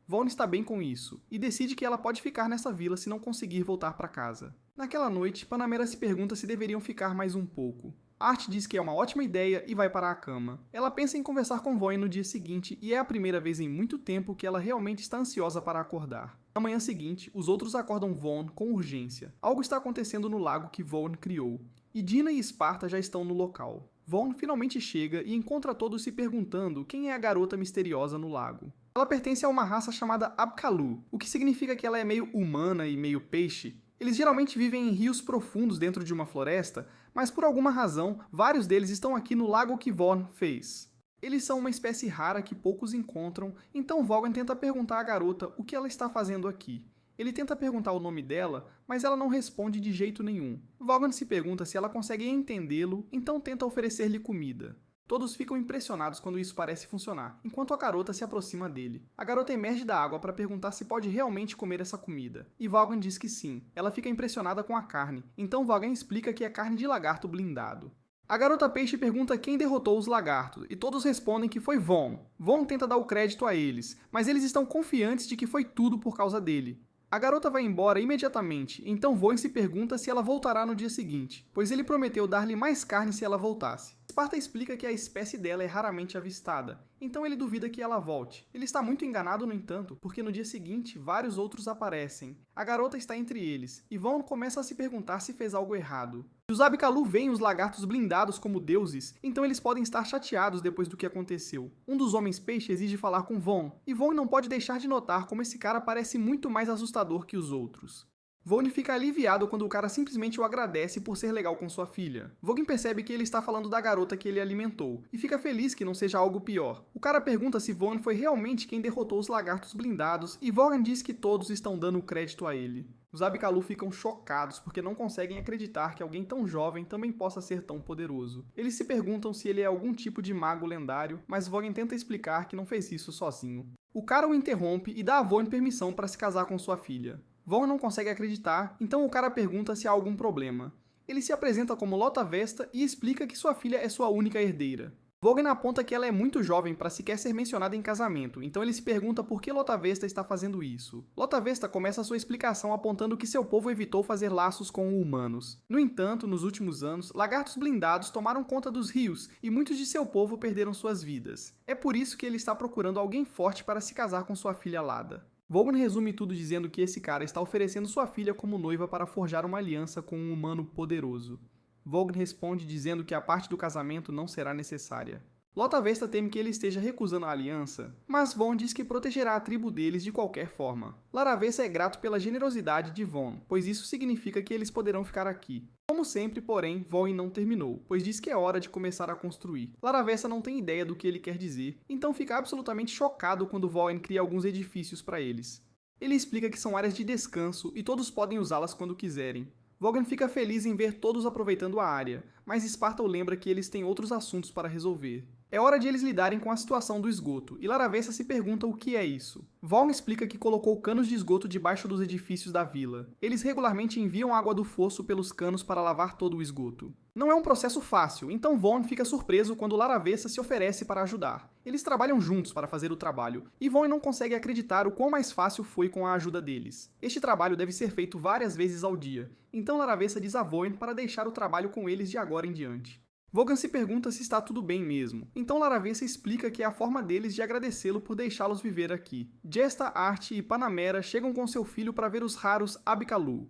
Vaughn está bem com isso, e decide que ela pode ficar nessa vila se não conseguir voltar para casa. Naquela noite, Panamera se pergunta se deveriam ficar mais um pouco. Art diz que é uma ótima ideia e vai para a cama. Ela pensa em conversar com Vaughn no dia seguinte e é a primeira vez em muito tempo que ela realmente está ansiosa para acordar. Na manhã seguinte, os outros acordam Vaughn com urgência. Algo está acontecendo no lago que Vaughn criou, e Dina e Esparta já estão no local. Vaughn finalmente chega e encontra todos se perguntando quem é a garota misteriosa no lago. Ela pertence a uma raça chamada Abkalu, o que significa que ela é meio humana e meio peixe. Eles geralmente vivem em rios profundos dentro de uma floresta, mas por alguma razão, vários deles estão aqui no lago que Vaughn fez. Eles são uma espécie rara que poucos encontram, então Vaughn tenta perguntar à garota o que ela está fazendo aqui. Ele tenta perguntar o nome dela, mas ela não responde de jeito nenhum. Vaughn se pergunta se ela consegue entendê-lo, então tenta oferecer-lhe comida. Todos ficam impressionados quando isso parece funcionar, enquanto a garota se aproxima dele. A garota emerge da água para perguntar se pode realmente comer essa comida, e Vaughn diz que sim. Ela fica impressionada com a carne, então Vaughn explica que é carne de lagarto blindado. A garota peixe pergunta quem derrotou os lagartos, e todos respondem que foi Vaughn. Vaughn tenta dar o crédito a eles, mas eles estão confiantes de que foi tudo por causa dele. A garota vai embora imediatamente, então Vaughn se pergunta se ela voltará no dia seguinte, pois ele prometeu dar-lhe mais carne se ela voltasse. Esparta explica que a espécie dela é raramente avistada, então ele duvida que ela volte. Ele está muito enganado, no entanto, porque no dia seguinte vários outros aparecem. A garota está entre eles, e Vaughn começa a se perguntar se fez algo errado. Se os Abkalu veem os lagartos blindados como deuses, então eles podem estar chateados depois do que aconteceu. Um dos homens peixe exige falar com Vaughn, e Vaughn não pode deixar de notar como esse cara parece muito mais assustador que os outros. Vaughn fica aliviado quando o cara simplesmente o agradece por ser legal com sua filha. Vaughn percebe que ele está falando da garota que ele alimentou, e fica feliz que não seja algo pior. O cara pergunta se Vaughn foi realmente quem derrotou os lagartos blindados, e Vaughn diz que todos estão dando crédito a ele. Os Abkalu ficam chocados porque não conseguem acreditar que alguém tão jovem também possa ser tão poderoso. Eles se perguntam se ele é algum tipo de mago lendário, mas Vaughn tenta explicar que não fez isso sozinho. O cara o interrompe e dá a Vaughn permissão para se casar com sua filha. Vaughn não consegue acreditar, então o cara pergunta se há algum problema. Ele se apresenta como Lota Vesta e explica que sua filha é sua única herdeira. Vaughn aponta que ela é muito jovem para sequer ser mencionada em casamento, então ele se pergunta por que Lota Vesta está fazendo isso. Lota Vesta começa sua explicação apontando que seu povo evitou fazer laços com humanos. No entanto, nos últimos anos, lagartos blindados tomaram conta dos rios e muitos de seu povo perderam suas vidas. É por isso que ele está procurando alguém forte para se casar com sua filha Lada. Vaughn resume tudo dizendo que esse cara está oferecendo sua filha como noiva para forjar uma aliança com um humano poderoso. Vaughn responde dizendo que a parte do casamento não será necessária. Lota Vesta teme que ele esteja recusando a aliança, mas Vaughn diz que protegerá a tribo deles de qualquer forma. Laravessa é grato pela generosidade de Vaughn, pois isso significa que eles poderão ficar aqui. Como sempre, porém, Vaughn não terminou, pois diz que é hora de começar a construir. Laravessa não tem ideia do que ele quer dizer, então fica absolutamente chocado quando Vaughn cria alguns edifícios para eles. Ele explica que são áreas de descanso e todos podem usá-las quando quiserem. Vaughn fica feliz em ver todos aproveitando a área, mas Esparta o lembra que eles têm outros assuntos para resolver. É hora de eles lidarem com a situação do esgoto, e Laravessa se pergunta o que é isso. Vaughn explica que colocou canos de esgoto debaixo dos edifícios da vila. Eles regularmente enviam água do fosso pelos canos para lavar todo o esgoto. Não é um processo fácil, então Vaughn fica surpreso quando Laravessa se oferece para ajudar. Eles trabalham juntos para fazer o trabalho, e Vaughn não consegue acreditar o quão mais fácil foi com a ajuda deles. Este trabalho deve ser feito várias vezes ao dia, então Laravessa diz a Vaughn para deixar o trabalho com eles de agora em diante. Vaughn se pergunta se está tudo bem mesmo, então Laravessa explica que é a forma deles de agradecê-lo por deixá-los viver aqui. Jesta, Art e Panamera chegam com seu filho para ver os raros Abkalu.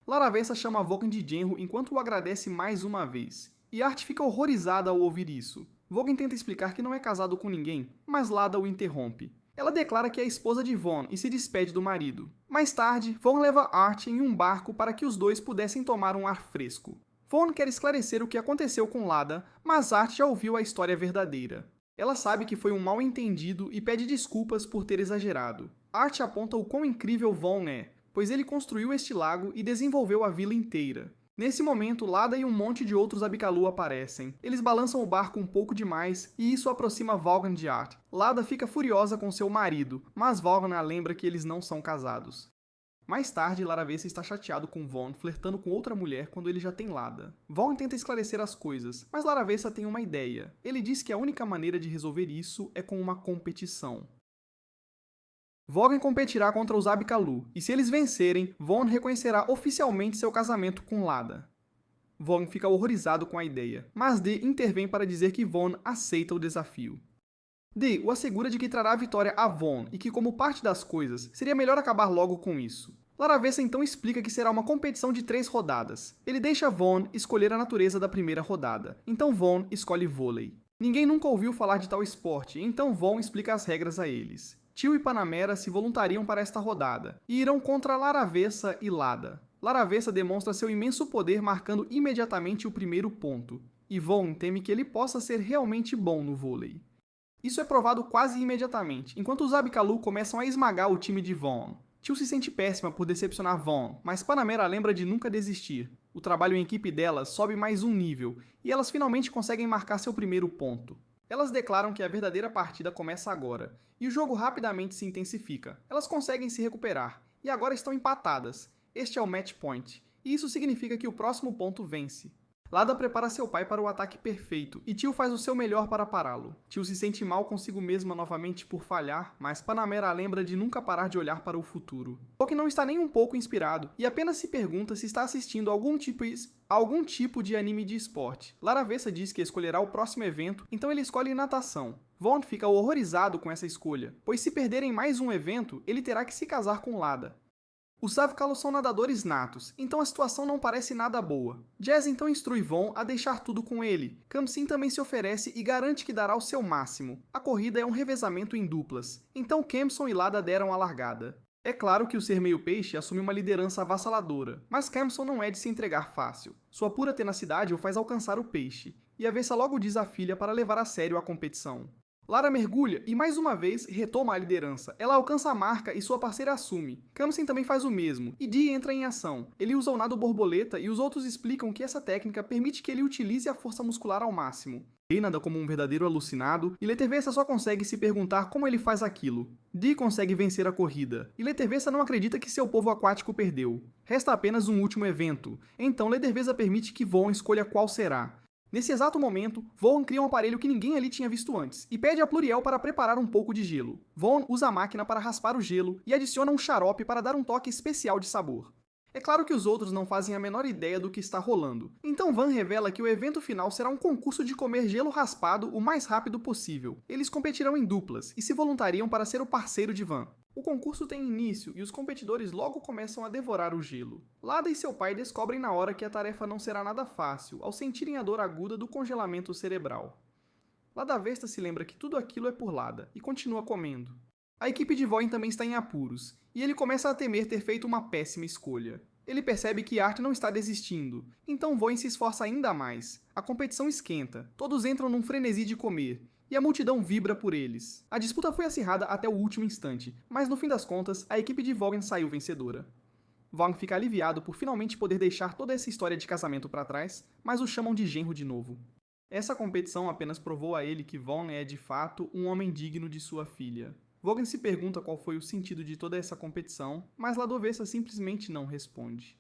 Laravessa chama Vaughn de genro enquanto o agradece mais uma vez, e Art fica horrorizada ao ouvir isso. Vaughn tenta explicar que não é casado com ninguém, mas Lada o interrompe. Ela declara que é a esposa de Vaughn e se despede do marido. Mais tarde, Vaughn leva Art em um barco para que os dois pudessem tomar um ar fresco. Vaughn quer esclarecer o que aconteceu com Lada, mas Art já ouviu a história verdadeira. Ela sabe que foi um mal-entendido e pede desculpas por ter exagerado. Art aponta o quão incrível Vaughn é, pois ele construiu este lago e desenvolveu a vila inteira. Nesse momento, Lada e um monte de outros Abikalu aparecem. Eles balançam o barco um pouco demais e isso aproxima Vaughan de Art. Lada fica furiosa com seu marido, mas Vaughan a lembra que eles não são casados. Mais tarde, Laravesa está chateado com Vaughn flertando com outra mulher quando ele já tem Lada. Vaughan tenta esclarecer as coisas, mas Laravesa tem uma ideia. Ele diz que a única maneira de resolver isso é com uma competição. Vaughan competirá contra os Abikalu, e se eles vencerem, Vaughn reconhecerá oficialmente seu casamento com Lada. Vaughan fica horrorizado com a ideia, mas Dee intervém para dizer que Vaughn aceita o desafio. Dee o assegura de que trará a vitória a Vaughn e que, como parte das coisas, seria melhor acabar logo com isso. Laravesa então explica que será uma competição de 3 rodadas. Ele deixa Vaughn escolher a natureza da primeira rodada, então Vaughn escolhe vôlei. Ninguém nunca ouviu falar de tal esporte, então Vaughn explica as regras a eles. Tio e Panamera se voluntariam para esta rodada, e irão contra Laravesa e Lada. Laravesa demonstra seu imenso poder marcando imediatamente o primeiro ponto, e Vaughn teme que ele possa ser realmente bom no vôlei. Isso é provado quase imediatamente, enquanto os Abikalu começam a esmagar o time de Vaughn. Tio se sente péssima por decepcionar Vaughn, mas Panamera lembra de nunca desistir. O trabalho em equipe delas sobe mais um nível, e elas finalmente conseguem marcar seu primeiro ponto. Elas declaram que a verdadeira partida começa agora, e o jogo rapidamente se intensifica. Elas conseguem se recuperar, e agora estão empatadas. Este é o match point, e isso significa que o próximo ponto vence. Lada prepara seu pai para o ataque perfeito, e Tio faz o seu melhor para pará-lo. Tio se sente mal consigo mesma novamente por falhar, mas Panamera lembra de nunca parar de olhar para o futuro. Poki não está nem um pouco inspirado, e apenas se pergunta se está assistindo a algum tipo de anime de esporte. Laravesa diz que escolherá o próximo evento, então ele escolhe natação. Vaughn fica horrorizado com essa escolha, pois se perderem mais um evento, ele terá que se casar com Lada. Os Abikalu são nadadores natos, então a situação não parece nada boa. Jazz então instrui Vaughn a deixar tudo com ele. Khamsin também se oferece e garante que dará o seu máximo. A corrida é um revezamento em duplas, então Khamsin e Lada deram a largada. É claro que o ser meio peixe assume uma liderança avassaladora, mas Khamsin não é de se entregar fácil. Sua pura tenacidade o faz alcançar o peixe, e a Vessa logo diz à filha para levar a sério a competição. Lara mergulha e, mais uma vez, retoma a liderança. Ela alcança a marca e sua parceira assume. Khamsin também faz o mesmo, e Dee entra em ação. Ele usa o nado borboleta e os outros explicam que essa técnica permite que ele utilize a força muscular ao máximo. Dee nada como um verdadeiro alucinado, e Letervesa só consegue se perguntar como ele faz aquilo. Dee consegue vencer a corrida, e Letervesa não acredita que seu povo aquático perdeu. Resta apenas um último evento, então Letervesa permite que Vaughn escolha qual será. Nesse exato momento, Vaughn cria um aparelho que ninguém ali tinha visto antes, e pede a Pluriel para preparar um pouco de gelo. Vaughn usa a máquina para raspar o gelo e adiciona um xarope para dar um toque especial de sabor. É claro que os outros não fazem a menor ideia do que está rolando, então Van revela que o evento final será um concurso de comer gelo raspado o mais rápido possível. Eles competirão em duplas e se voluntariam para ser o parceiro de Van. O concurso tem início e os competidores logo começam a devorar o gelo. Lada e seu pai descobrem na hora que a tarefa não será nada fácil, ao sentirem a dor aguda do congelamento cerebral. Lada Vesta se lembra que tudo aquilo é por Lada e continua comendo. A equipe de Vaughn também está em apuros, e ele começa a temer ter feito uma péssima escolha. Ele percebe que Art não está desistindo, então Vaughn se esforça ainda mais. A competição esquenta, todos entram num frenesi de comer, e a multidão vibra por eles. A disputa foi acirrada até o último instante, mas no fim das contas, a equipe de Vaughan saiu vencedora. Vaughan fica aliviado por finalmente poder deixar toda essa história de casamento para trás, mas o chamam de genro de novo. Essa competição apenas provou a ele que Vaughan é, de fato, um homem digno de sua filha. Vaughan se pergunta qual foi o sentido de toda essa competição, mas Ladovesa simplesmente não responde.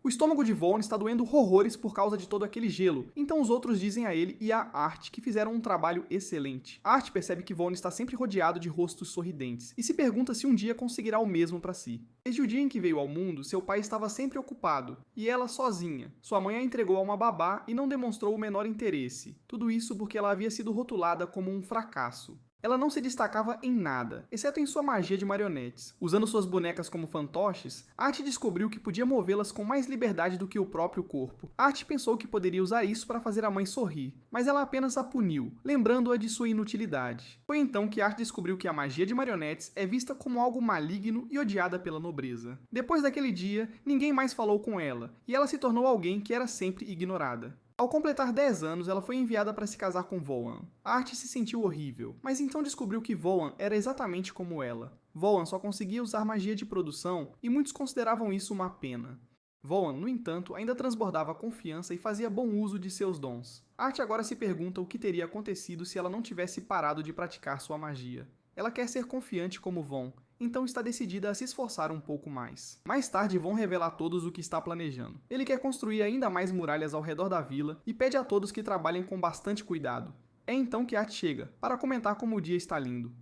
O estômago de Vaughan está doendo horrores por causa de todo aquele gelo, então os outros dizem a ele e a Art que fizeram um trabalho excelente. Art percebe que Vaughan está sempre rodeado de rostos sorridentes, e se pergunta se um dia conseguirá o mesmo para si. Desde o dia em que veio ao mundo, seu pai estava sempre ocupado, e ela sozinha. Sua mãe a entregou a uma babá e não demonstrou o menor interesse. Tudo isso porque ela havia sido rotulada como um fracasso. Ela não se destacava em nada, exceto em sua magia de marionetes. Usando suas bonecas como fantoches, Art descobriu que podia movê-las com mais liberdade do que o próprio corpo. Art pensou que poderia usar isso para fazer a mãe sorrir, mas ela apenas a puniu, lembrando-a de sua inutilidade. Foi então que Art descobriu que a magia de marionetes é vista como algo maligno e odiada pela nobreza. Depois daquele dia, ninguém mais falou com ela, e ela se tornou alguém que era sempre ignorada. Ao completar 10 anos, ela foi enviada para se casar com Voan. Art se sentiu horrível, mas então descobriu que Voan era exatamente como ela. Voan só conseguia usar magia de produção e muitos consideravam isso uma pena. Voan, no entanto, ainda transbordava confiança e fazia bom uso de seus dons. Art agora se pergunta o que teria acontecido se ela não tivesse parado de praticar sua magia. Ela quer ser confiante como Von, então está decidida a se esforçar um pouco mais. Mais tarde, Von revela a todos o que está planejando. Ele quer construir ainda mais muralhas ao redor da vila e pede a todos que trabalhem com bastante cuidado. É então que Art chega, para comentar como o dia está lindo.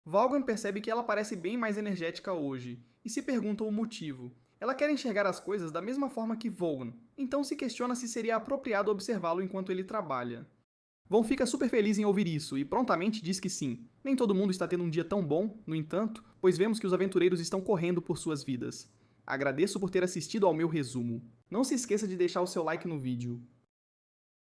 Valgren percebe que ela parece bem mais energética hoje, e se pergunta o motivo. Ela quer enxergar as coisas da mesma forma que Volgren, então se questiona se seria apropriado observá-lo enquanto ele trabalha. Von fica super feliz em ouvir isso e prontamente diz que sim. Nem todo mundo está tendo um dia tão bom, no entanto, pois vemos que os aventureiros estão correndo por suas vidas. Agradeço por ter assistido ao meu resumo. Não se esqueça de deixar o seu like no vídeo.